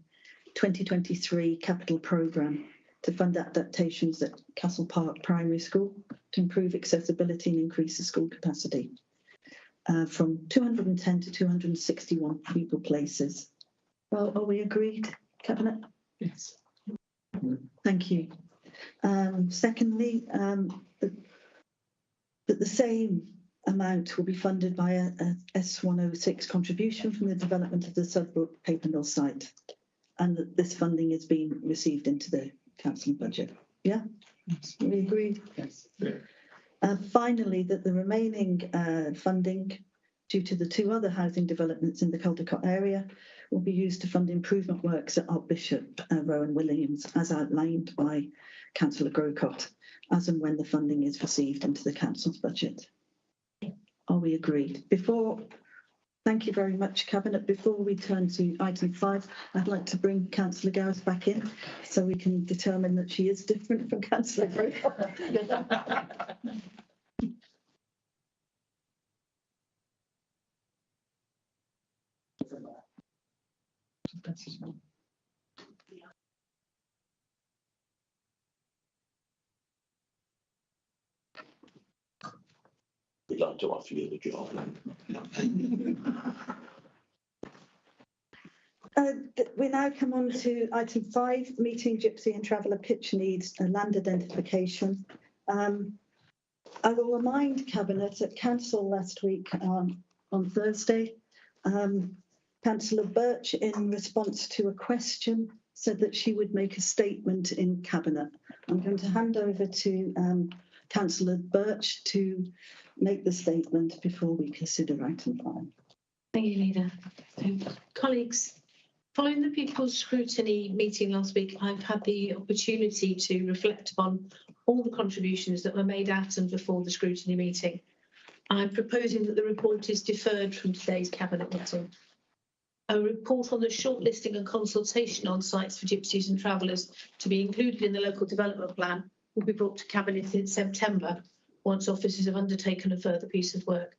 2023 capital programme to fund adaptations at Castle Park Primary School to improve accessibility and increase the school capacity from 210 to 261 pupil places. Well, are we agreed, Cabinet? Yes. Thank you. Secondly, that the same amount will be funded by a S106 contribution from the development of the Sudbrook paper mill site, and that this funding is being received into the council budget. Yeah, Yes. we agreed. Yes. Finally, that the remaining funding due to the 2 other housing developments in the Caldecott area will be used to fund improvement works at Archbishop Rowan Williams, as outlined by Councillor Grocott, as and when the funding is received into the council's budget. Are we agreed? Thank you very much, Cabinet. Before we turn to item 5, I'd like to bring Councillor Gareth back in so we can determine that she is different from Councillor Grocott. we'd like to offer you the job. We now come on to item 5, meeting Gypsy and Traveller pitch needs and land identification. I will remind Cabinet at Council last week on Thursday, Councillor Birch, in response to a question, said that she would make a statement in Cabinet. I'm going to hand over to Councillor Birch to make the statement before we consider item 5. Thank you, Leader. Colleagues, following the People's Scrutiny meeting last week, I've had the opportunity to reflect upon all the contributions that were made at and before the scrutiny meeting. I'm proposing that the report is deferred from today's Cabinet meeting. A report on the shortlisting and consultation on sites for gypsies and travellers to be included in the local development plan will be brought to Cabinet in September, once officers have undertaken a further piece of work.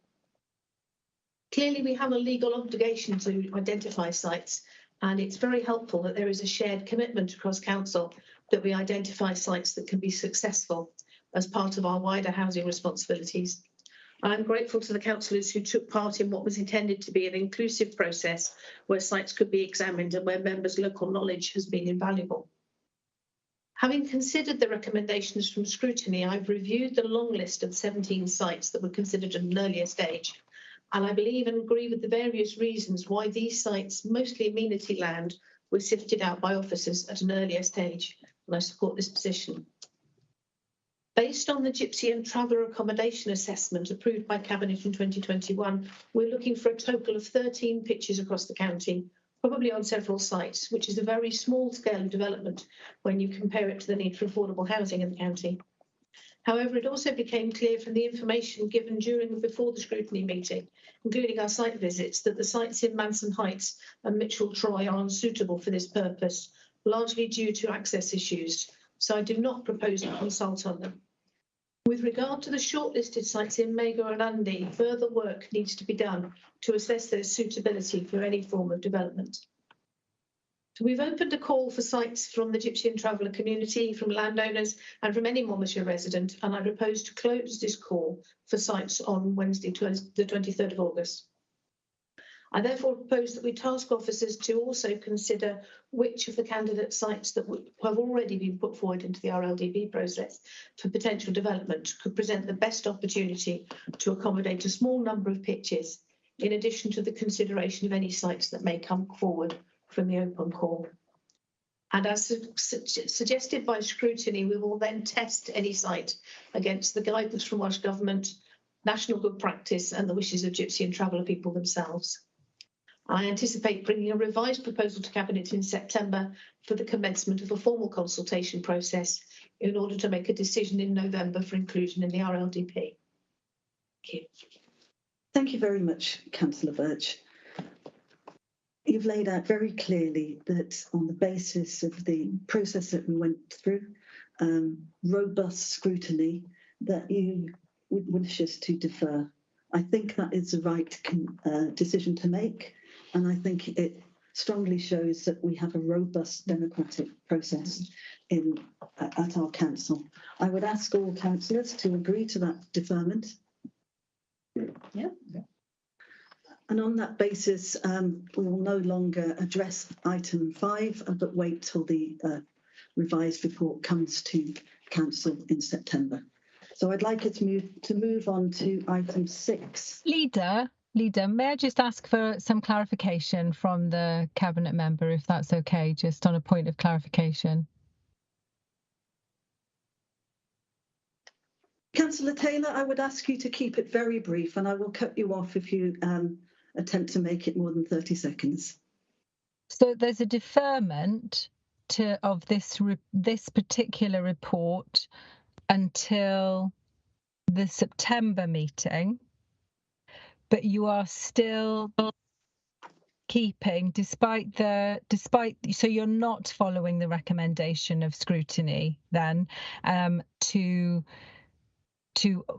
Clearly, we have a legal obligation to identify sites, and it's very helpful that there is a shared commitment across Council that we identify sites that can be successful as part of our wider housing responsibilities. I'm grateful to the councillors who took part in what was intended to be an inclusive process where sites could be examined and where members' local knowledge has been invaluable. Having considered the recommendations from scrutiny, I've reviewed the long list of 17 sites that were considered at an earlier stage, and I believe and agree with the various reasons why these sites, mostly amenity land, were sifted out by officers at an earlier stage, and I support this position. Based on the Gypsy and Traveller Accommodation Assessment approved by Cabinet in 2021, we're looking for a total of 13 pitches across the county, probably on several sites, which is a very small scale of development when you compare it to the need for affordable housing in the county. However, it also became clear from the information given during and before the scrutiny meeting, including our site visits, that the sites in Manson Heights and Mitchell Troy are unsuitable for this purpose, largely due to access issues, so I do not propose to consult on them. With regard to the shortlisted sites in Magor and Undy, further work needs to be done to assess their suitability for any form of development. So we've opened a call for sites from the Gypsy and Traveller community, from landowners and from any Monmouthshire resident, and I propose to close this call for sites on Wednesday, the 23rd of August. I therefore propose that we task officers to also consider which of the candidate sites that have already been put forward into the RLDB process for potential development could present the best opportunity to accommodate a small number of pitches, in addition to the consideration of any sites that may come forward from the open call. And as suggested by scrutiny, we will then test any site against the guidance from Welsh Government, national good practice and the wishes of Gypsy and Traveller people themselves. I anticipate bringing a revised proposal to Cabinet in September for the commencement of a formal consultation process in order to make a decision in November for inclusion in the RLDP. Thank you. Thank you very much, Councillor Birch. You've laid out very clearly that on the basis of the process that we went through, robust scrutiny, that you would wish us to defer. I think that is the right decision to make. And I think it strongly shows that we have a robust democratic process at our council. I would ask all councillors to agree to that deferment. Yeah. And on that basis, we will no longer address item 5, but wait till the revised report comes to council in September. So I'd like us to move on to item 6. Leader, may I just ask for some clarification from the Cabinet member, if that's okay, just on a point of clarification? Councillor Taylor, I would ask you to keep it very brief, and I will cut you off if you attempt to make it more than 30 seconds. So there's a deferment of this particular report until the September meeting, but you are still keeping, so you're not following the recommendation of scrutiny then, to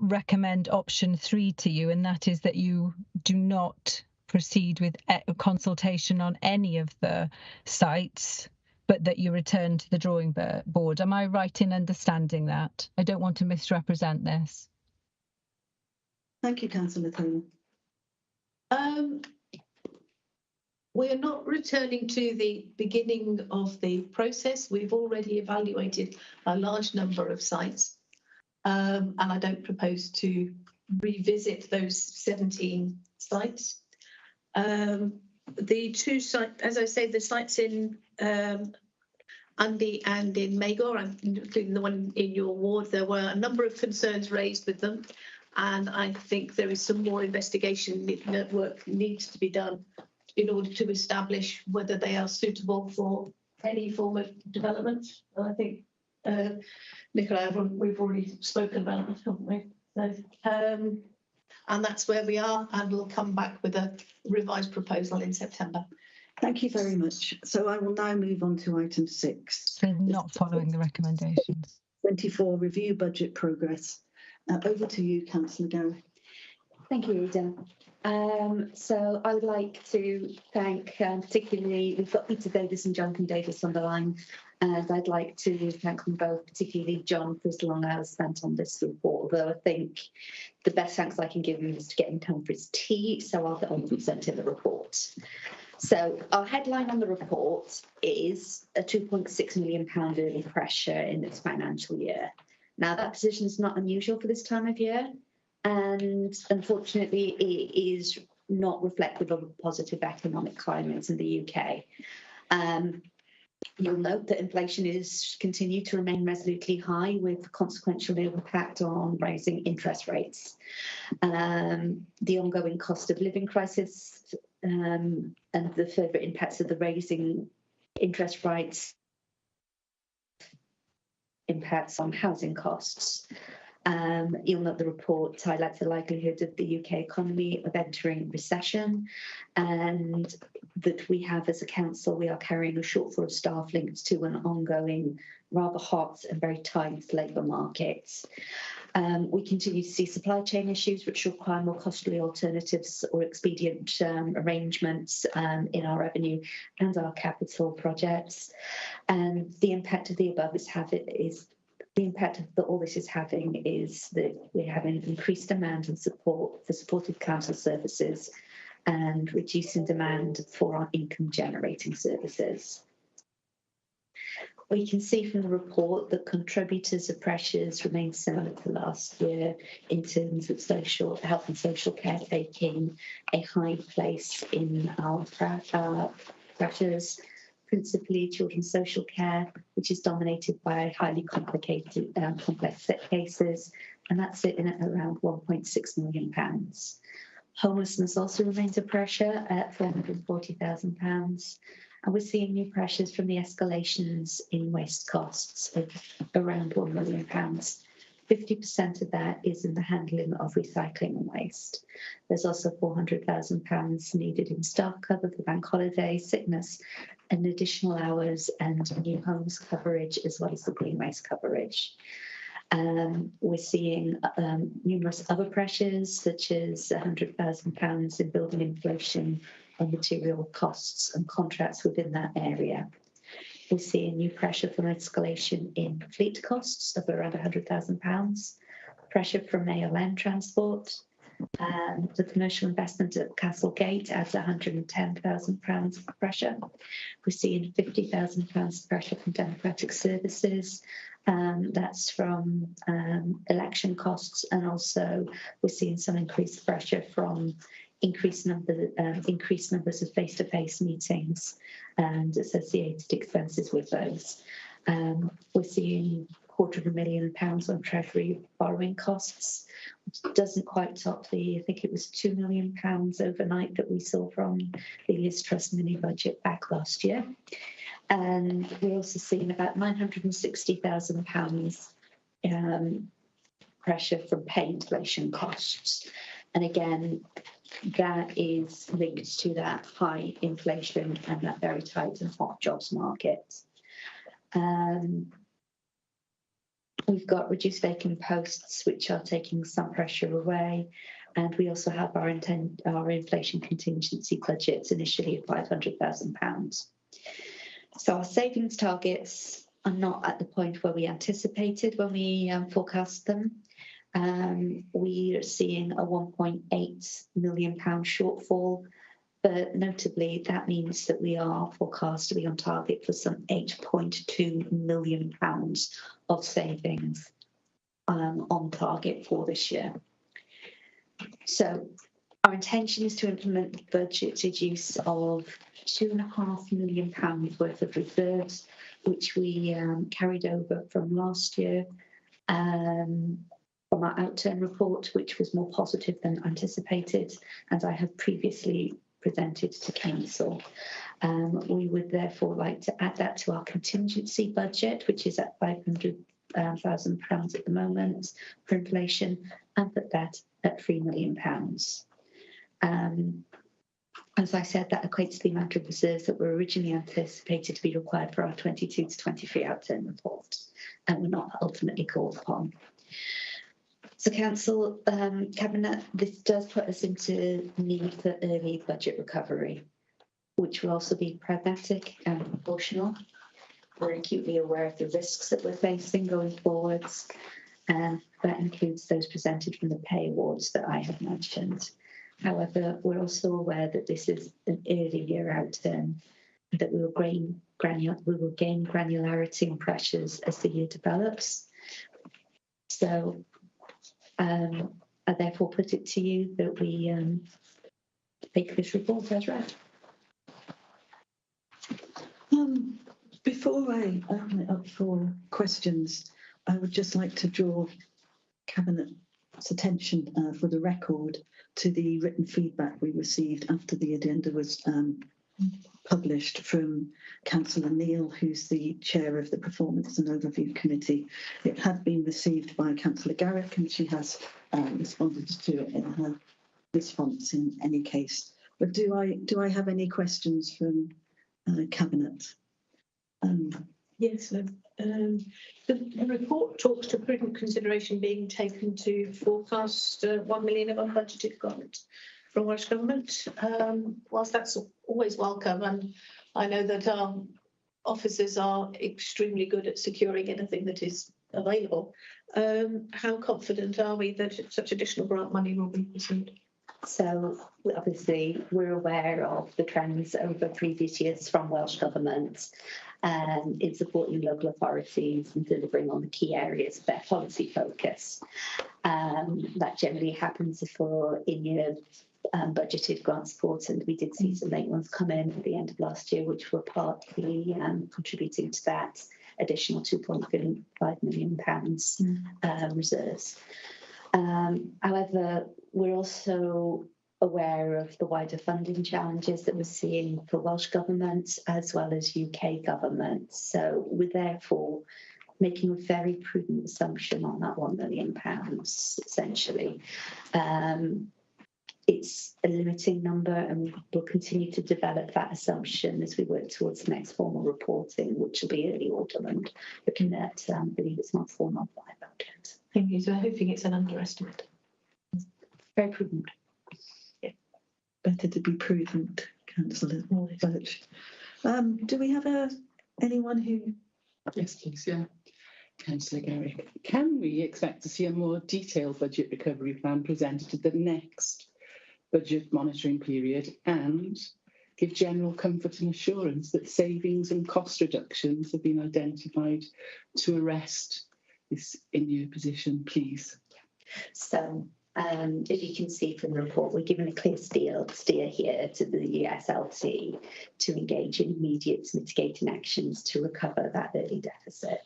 recommend option 3 to you, and that is that you do not proceed with consultation on any of the sites, but that you return to the drawing board. Am I right in understanding that? I don't want to misrepresent this. Thank you, Councillor Taylor. We're not returning to the beginning of the process. We've already evaluated a large number of sites, and I don't propose to revisit those 17 sites. The two sites, as I say, the sites in Andy and in Magor, and including the one in your ward, there were a number of concerns raised with them, and I think there is some more investigation work needs to be done in order to establish whether they are suitable for any form of development. And I think Nicola, we've already spoken about it, haven't we? So, and that's where we are, and we'll come back with a revised proposal in September. Thank you very much. So I will now move on to item 6. So not following the recommendations. 24, review budget progress. Over to you, Councillor Gareth. Thank you, Ida. So I would like to thank particularly, we've got Peter Davis and Jonathan Davis on the line, and I'd like to thank them both, particularly John, for his long hours spent on this report, although I think the best thanks I can give him is to get him home for his tea, so I'll get on presenting the report. So our headline on the report is a £2.6 million early pressure in this financial year. Now that position is not unusual for this time of year, and unfortunately it is not reflective of a positive economic climate in the UK. You'll note that inflation is continued to remain resolutely high, with consequential impact on rising interest rates. The ongoing cost of living crisis and the further impacts of the raising interest rates impacts on housing costs. You'll note the report highlights the likelihood of the UK economy of entering recession, and that we have, as a council, we are carrying a shortfall of staff linked to an ongoing, rather hot and very tight labour market. We continue to see supply chain issues which require more costly alternatives or expedient arrangements in our revenue and our capital projects. And the impact of the above the impact that all this is having is that we're having increased demand and support for supported council services and reducing demand for our income generating services. We can see from the report that contributors of pressures remain similar to last year in terms of social health and social care taking a high place in our pressures. Principally children's social care, which is dominated by highly complicated, complex cases, and that's sitting at around £1.6 million. Homelessness also remains a pressure at £440,000, and we're seeing new pressures from the escalations in waste costs of around £1 million. 50% of that is in the handling of recycling and waste. There's also £400,000 needed in staff cover for bank holiday, sickness, and additional hours and new homes coverage, as well as the green waste coverage. We're seeing numerous other pressures, such as £100,000 in building inflation on material costs and contracts within that area. We're seeing new pressure from escalation in fleet costs of around £100,000, pressure from mail land transport. The commercial investment at Castlegate adds £110,000 pressure. We're seeing £50,000 pressure from democratic services. That's from election costs, and also we're seeing some increased pressure from increased numbers of face-to-face meetings and associated expenses with those. We're seeing £250,000 on Treasury borrowing costs, which doesn't quite top I think it was £2 million overnight that we saw from the Liz Truss mini budget back last year. And we're also seeing about £960,000 pressure from pay inflation costs. And again, that is linked to that high inflation and that very tight and hot jobs market. We've got reduced vacant posts, which are taking some pressure away. And we also have our inflation contingency budgets initially of £500,000. So our savings targets are not at the point where we anticipated when we forecast them. We are seeing a £1.8 million shortfall, but notably that means that we are forecast to be on target for some £8.2 million of savings on target for this year. So our intention is to implement the budgeted use of £2.5 million worth of reserves, which we carried over from last year from our outturn report, which was more positive than anticipated, as I have previously presented to Council. We would therefore like to add that to our contingency budget, which is at £500,000 at the moment for inflation, and put that at £3 million. As I said, that equates to the amount of reserves that were originally anticipated to be required for our 22 to 23 outturn report, and were not ultimately called upon. So Council, Cabinet, this does put us into need for early budget recovery, which will also be pragmatic and proportional. We're acutely aware of the risks that we're facing going forwards, and that includes those presented from the pay awards that I have mentioned. However, we're also aware that this is an early year outturn, that we will gain granularity and pressures as the year develops. So I therefore put it to you that we take this report as read. Before I open it up for questions, I would just like to draw Cabinet's attention for the record to the written feedback we received after the agenda was published from Councillor Neil, who's the chair of the Performance and Overview Committee. It had been received by Councillor Garrick, and she has responded to it in her response in any case. But do I have any questions from Cabinet? Yes, the report talks to prudent consideration being taken to forecast 1 million of unbudgeted grants from Welsh Government. Whilst that's always welcome, and I know that our officers are extremely good at securing anything that is available, how confident are we that such additional grant money will be pursued? So obviously we're aware of the trends over previous years from Welsh Government in supporting local authorities and delivering on the key areas of their policy focus. That generally happens for in-year budgeted grant support, and we did see some late ones come in at the end of last year, which were partly contributing to that additional £2.5 million reserves. However, we're also aware of the wider funding challenges that we're seeing for Welsh Government as well as UK Government. So we're therefore making a very prudent assumption on that £1 million, essentially. It's a limiting number, and we'll continue to develop that assumption as we work towards the next formal reporting, which will be early autumn, and looking at, I believe it's not formal by budget. Thank you. So I'm hoping it's an underestimate. Very prudent. Yeah. Better to be prudent, Councillor Birch. Do we have anyone who? Yes, please, yeah. Councillor Garrick. Can we expect to see a more detailed budget recovery plan presented at the next budget monitoring period, and give general comfort and assurance that savings and cost reductions have been identified to arrest this in-year position, please? So, as you can see from the report, we're given a clear steer here to the SLT to engage in immediate mitigating actions to recover that early deficit.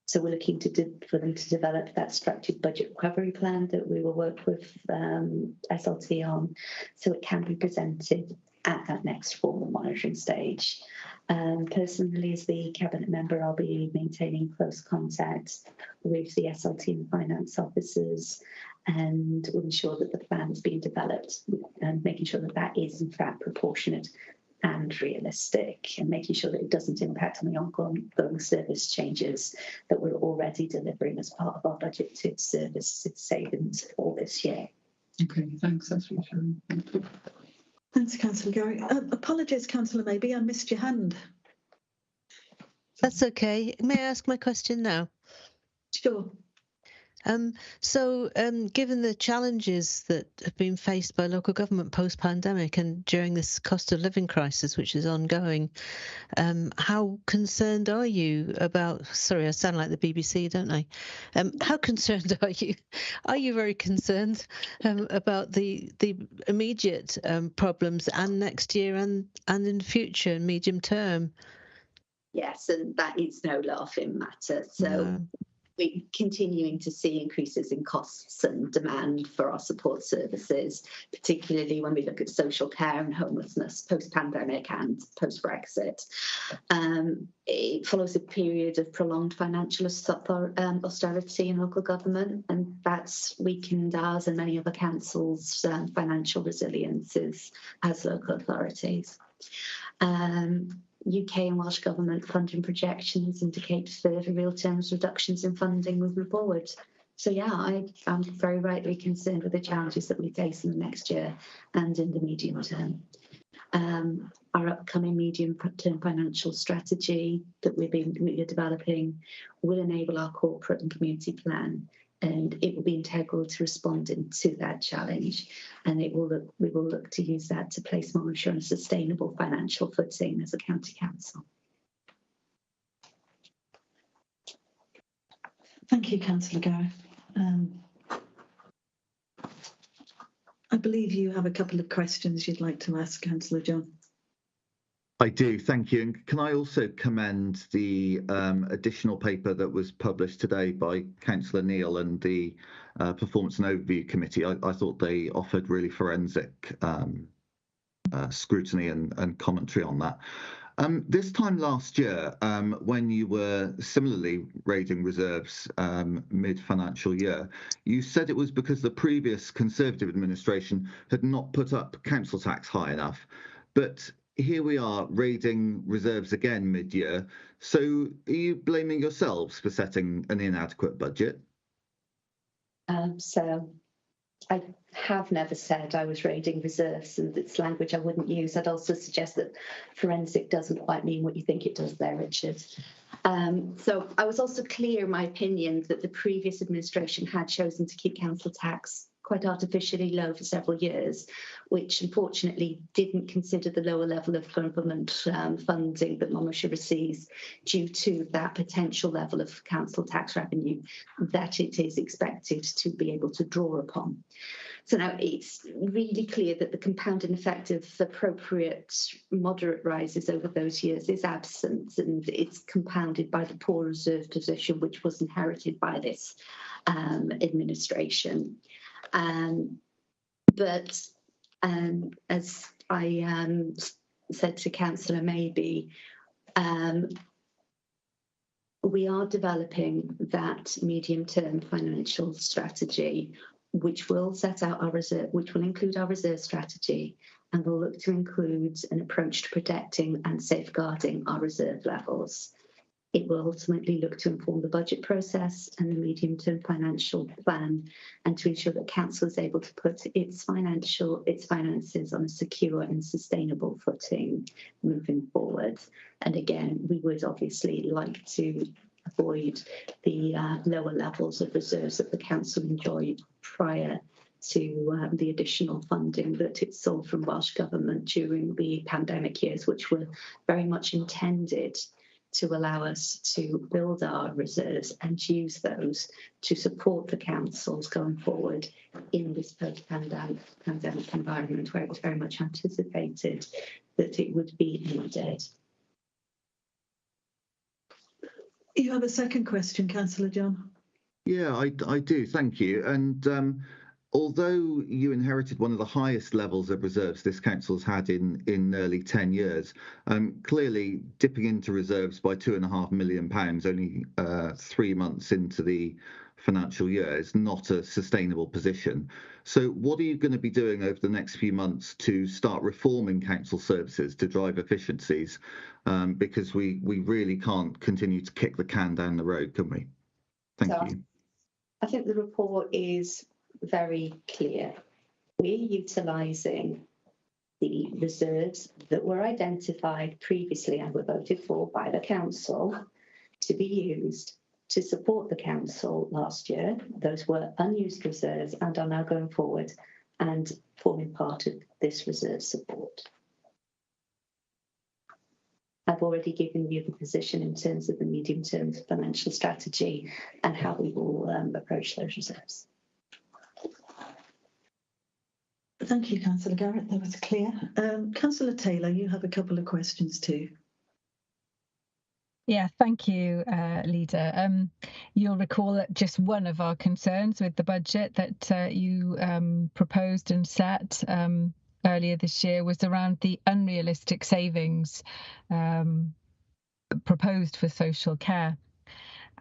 So we're looking for them to develop that structured budget recovery plan that we will work with SLT on, so it can be presented at that next formal monitoring stage. Personally, as the Cabinet member, I'll be maintaining close contact with the SLT and finance officers, and will ensure that the plan is being developed and making sure that that is in fact proportionate and realistic, and making sure that it doesn't impact on the ongoing service changes that we're already delivering as part of our budgeted service savings for this year. Okay, thanks. That's reassuring. Thank you. Thanks, Councillor Garrick. Apologies, Councillor Maybe, I missed your hand. That's okay. May I ask my question now? Sure. Given the challenges that have been faced by local government post-pandemic and during this cost of living crisis, which is ongoing, how concerned are you about? Sorry, I sound like the BBC, don't I? How concerned are you? Are you very concerned about the immediate problems and next year and in future, medium term? Yes, and that is no laughing matter. So we're continuing to see increases in costs and demand for our support services, particularly when we look at social care and homelessness post-pandemic and post-Brexit. It follows a period of prolonged financial austerity in local government, and that's weakened ours and many other councils' financial resilience as local authorities. UK and Welsh Government funding projections indicate further real terms reductions in funding moving forward. So yeah, I'm very rightly concerned with the challenges that we face in the next year and in the medium term. Our upcoming medium-term financial strategy that we're developing will enable our corporate and community plan, and it will be integral to responding to that challenge. And we will look to use that to place Monmouthshire on a sustainable financial footing as a county council. Thank you, Councillor Gareth. I believe you have a couple of questions you'd like to ask Councillor John. I do, thank you. And can I also commend the additional paper that was published today by Councillor Neil and the Performance and Overview Committee? I thought they offered really forensic scrutiny and commentary on that. This time last year, when you were similarly raiding reserves mid-financial year, you said it was because the previous Conservative administration had not put up council tax high enough. But here we are raiding reserves again mid-year. So are you blaming yourselves for setting an inadequate budget? So I have never said I was raiding reserves, and it's language I wouldn't use. I'd also suggest that forensic doesn't quite mean what you think it does there, Richard. So I was also clear in my opinion that the previous administration had chosen to keep council tax quite artificially low for several years, which unfortunately didn't consider the lower level of government funding that Monmouthshire receives due to that potential level of council tax revenue that it is expected to be able to draw upon. So now it's really clear that the compounding effect of appropriate moderate rises over those years is absent, and it's compounded by the poor reserve position which was inherited by this administration. But as I said to Councillor Maybe, we are developing that medium-term financial strategy, which will set out our reserve, which will include our reserve strategy, and will look to include an approach to protecting and safeguarding our reserve levels. It will ultimately look to inform the budget process and the medium-term financial plan, and to ensure that council is able to put its finances on a secure and sustainable footing moving forward. And again, we would obviously like to avoid the lower levels of reserves that the council enjoyed prior to the additional funding that it saw from Welsh Government during the pandemic years, which were very much intended to allow us to build our reserves and use those to support the councils going forward in this post-pandemic environment where it was very much anticipated that it would be needed. You have a second question, Councillor John? Yeah, I do, thank you. And although you inherited one of the highest levels of reserves this council's had in nearly 10 years, clearly dipping into reserves by £2.5 million only 3 months into the financial year is not a sustainable position. So what are you going to be doing over the next few months to start reforming council services to drive efficiencies? Because we really can't continue to kick the can down the road, can we? Thank you. I think the report is very clear. We're utilising the reserves that were identified previously and were voted for by the council to be used to support the council last year. Those were unused reserves and are now going forward and forming part of this reserve support. I've already given you the position in terms of the medium-term financial strategy and how we will approach those reserves. Thank you, Councillor Garrett. That was clear. Councillor Taylor, you have a couple of questions too. Yeah, thank you, Leader. You'll recall that just one of our concerns with the budget that you proposed and set earlier this year was around the unrealistic savings proposed for social care.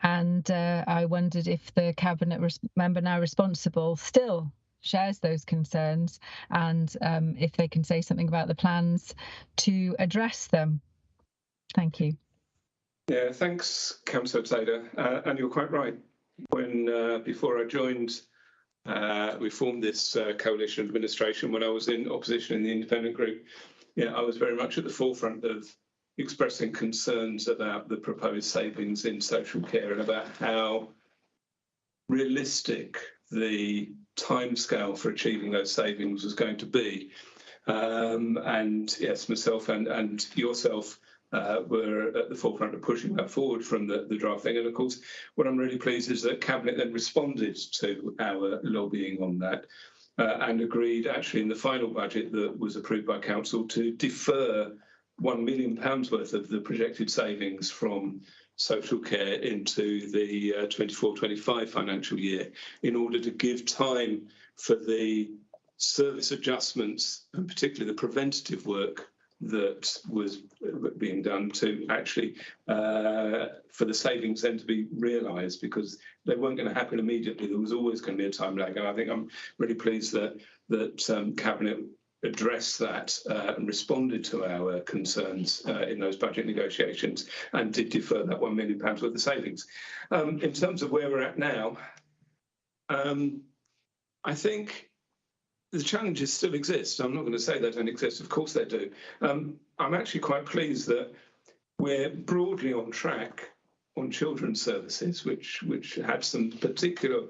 And I wondered if the Cabinet member now responsible still shares those concerns and if they can say something about the plans to address them. Thank you. Yeah, thanks, Councillor Taylor. And you're quite right. When before I joined, we formed this coalition administration when I was in opposition in the independent group. Yeah, I was very much at the forefront of expressing concerns about the proposed savings in social care and about how realistic the timescale for achieving those savings was going to be. And yes, myself and yourself were at the forefront of pushing that forward from the drafting. And of course, what I'm really pleased is that Cabinet then responded to our lobbying on that and agreed actually in the final budget that was approved by Council to defer £1 million worth of the projected savings from social care into the 24-25 financial year in order to give time for the service adjustments and particularly the preventative work that was being done to actually for the savings then to be realised, because they weren't going to happen immediately. There was always going to be a time lag, and I think I'm really pleased that Cabinet addressed that and responded to our concerns in those budget negotiations and did defer that £1 million worth of savings. In terms of where we're at now, I think the challenges still exist. I'm not going to say they don't exist. Of course they do. I'm actually quite pleased that we're broadly on track on children's services, which had some particular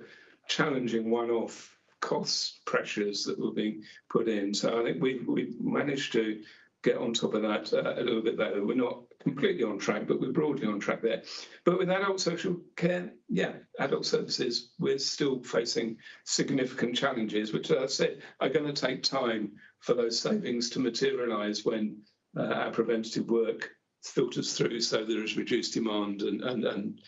challenging one-off cost pressures that were being put in. So I think we managed to get on top of that a little bit better. We're not completely on track, but we're broadly on track there. But with adult social care, yeah, adult services, we're still facing significant challenges, which, as I said, are going to take time for those savings to materialise when our preventative work filters through, so there is reduced demand and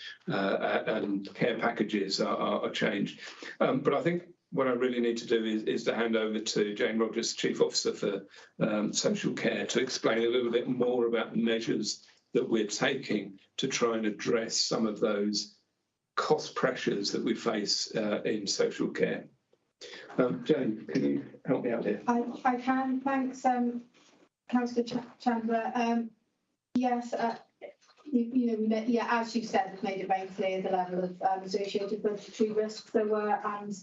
care packages are changed. But I think what I really need to do is to hand over to Jane Rogers, Chief Officer for Social Care, to explain a little bit more about the measures that we're taking to try and address some of those cost pressures that we face in social care. Jane, can you help me out here? I can. Thanks, Councillor Chandler. Yes, as you said, we've made it very clear the level of associated budgetary risks there were, and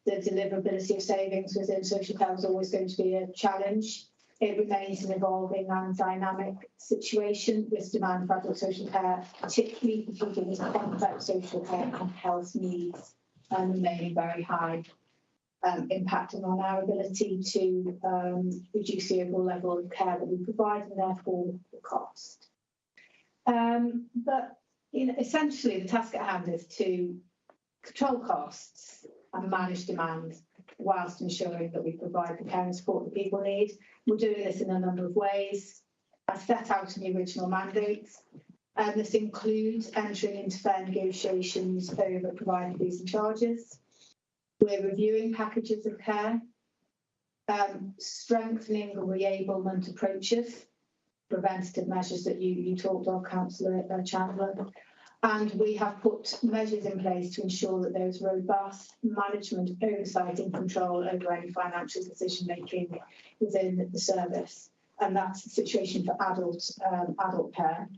the deliverability of savings within social care is always going to be a challenge. It remains an evolving and dynamic situation with demand for adult social care, particularly for children with complex social care and health needs, remaining very high, impacting on our ability to reduce the overall level of care that we provide and therefore the cost. But essentially, the task at hand is to control costs and manage demand whilst ensuring that we provide the care and support that people need. We're doing this in a number of ways, as set out in the original mandates. This includes entering into fair negotiations over provider fees and charges. We're reviewing packages of care, strengthening the re-ablement approaches, preventative measures that you talked of, Councillor Chandler. And we have put measures in place to ensure that there is robust management, oversight and control over any financial decision making within the service. And that's the situation for adult care.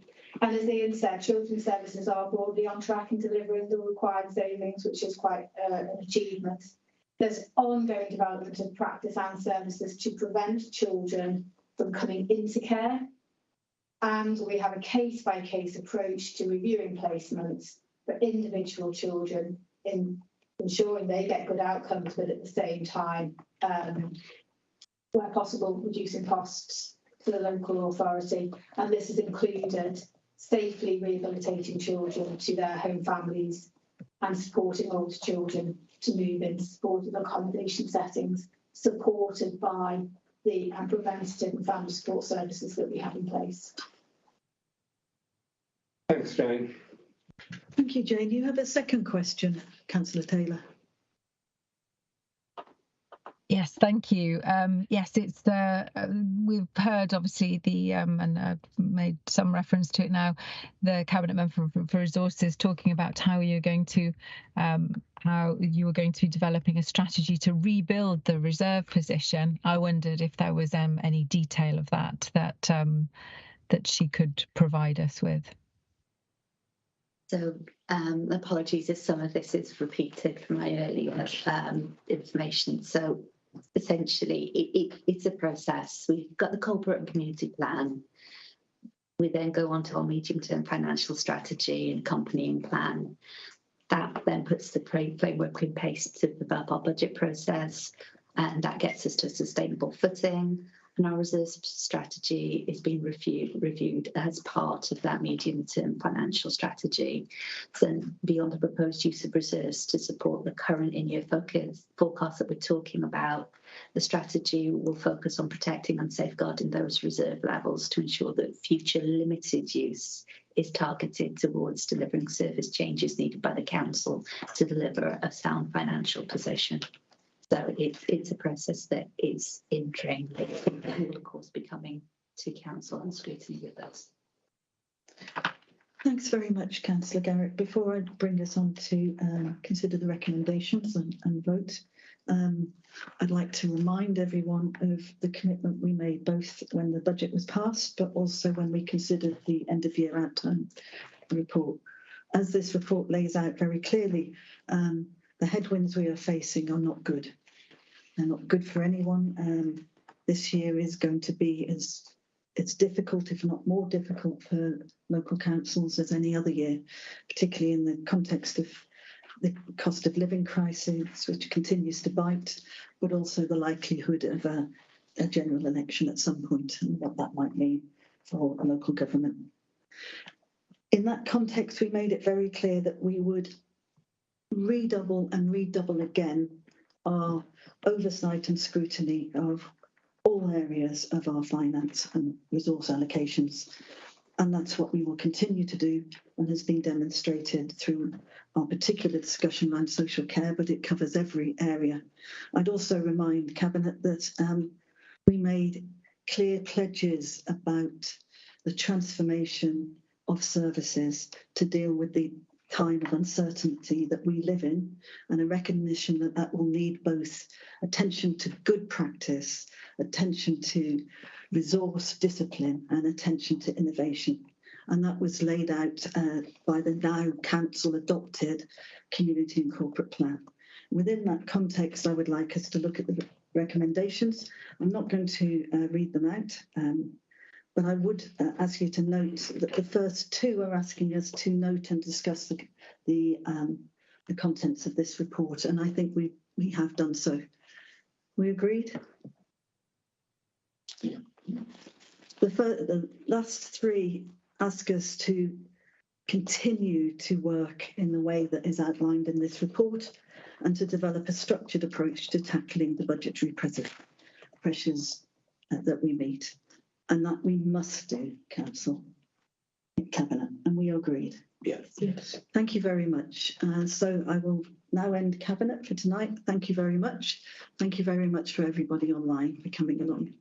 And as Ian said, children's services are broadly on track in delivering the required savings, which is quite an achievement. There's ongoing development of practice and services to prevent children from coming into care. And we have a case-by-case approach to reviewing placements for individual children in ensuring they get good outcomes, but at the same time, where possible, reducing costs to the local authority. And this has included safely rehabilitating children to their home families and supporting older children to move into supportive accommodation settings, supported by the preventative and family support services that we have in place. Thanks, Jane. Thank you, Jane. You have a second question, Councillor Taylor. Yes, thank you. Yes, it's we've heard obviously the and I've made some reference to it now. The Cabinet Member for Resources talking about how you're going to be developing a strategy to rebuild the reserve position. I wondered if there was any detail of that she could provide us with. So apologies if some of this is repeated from my earlier information. So essentially, it's a process. We've got the corporate and community plan. We then go on to our medium-term financial strategy and accompanying plan. That then puts the framework in place to develop our budget process, and that gets us to a sustainable footing. And our reserves strategy is being reviewed as part of that medium-term financial strategy. So beyond the proposed use of reserves to support the current in-year forecast that we're talking about, the strategy will focus on protecting and safeguarding those reserve levels to ensure that future limited use is targeted towards delivering service changes needed by the council to deliver a sound financial position. So it's a process that is in train. It will, of course, be coming to council and scrutiny with us. Thanks very much, Councillor Garrett. Before I bring us on to consider the recommendations and vote, I'd like to remind everyone of the commitment we made both when the budget was passed, but also when we considered the end of year outturn report. As this report lays out very clearly, the headwinds we are facing are not good. They're not good for anyone. This year is going to be it's difficult, if not more difficult, for local councils as any other year, particularly in the context of the cost of living crisis, which continues to bite, but also the likelihood of a general election at some point and what that might mean for a local government. In that context, we made it very clear that we would redouble again our oversight and scrutiny of all areas of our finance and resource allocations. And that's what we will continue to do and has been demonstrated through our particular discussion around social care, but it covers every area. I'd also remind Cabinet that we made clear pledges about the transformation of services to deal with the time of uncertainty that we live in, and a recognition that that will need both attention to good practice, attention to resource discipline, and attention to innovation. And that was laid out by the now council adopted community and corporate plan. Within that context, I would like us to look at the recommendations. I'm not going to read them out, but I would ask you to note that the first two are asking us to note and discuss the contents of this report, and I think we have done so. We agreed? Yeah. The last three ask us to continue to work in the way that is outlined in this report and to develop a structured approach to tackling the budgetary pressures that we meet. And that we must do, Council, Cabinet, and we agreed. Yes. Thank you very much. So I will now end Cabinet for tonight. Thank you very much. Thank you very much for everybody online for coming along.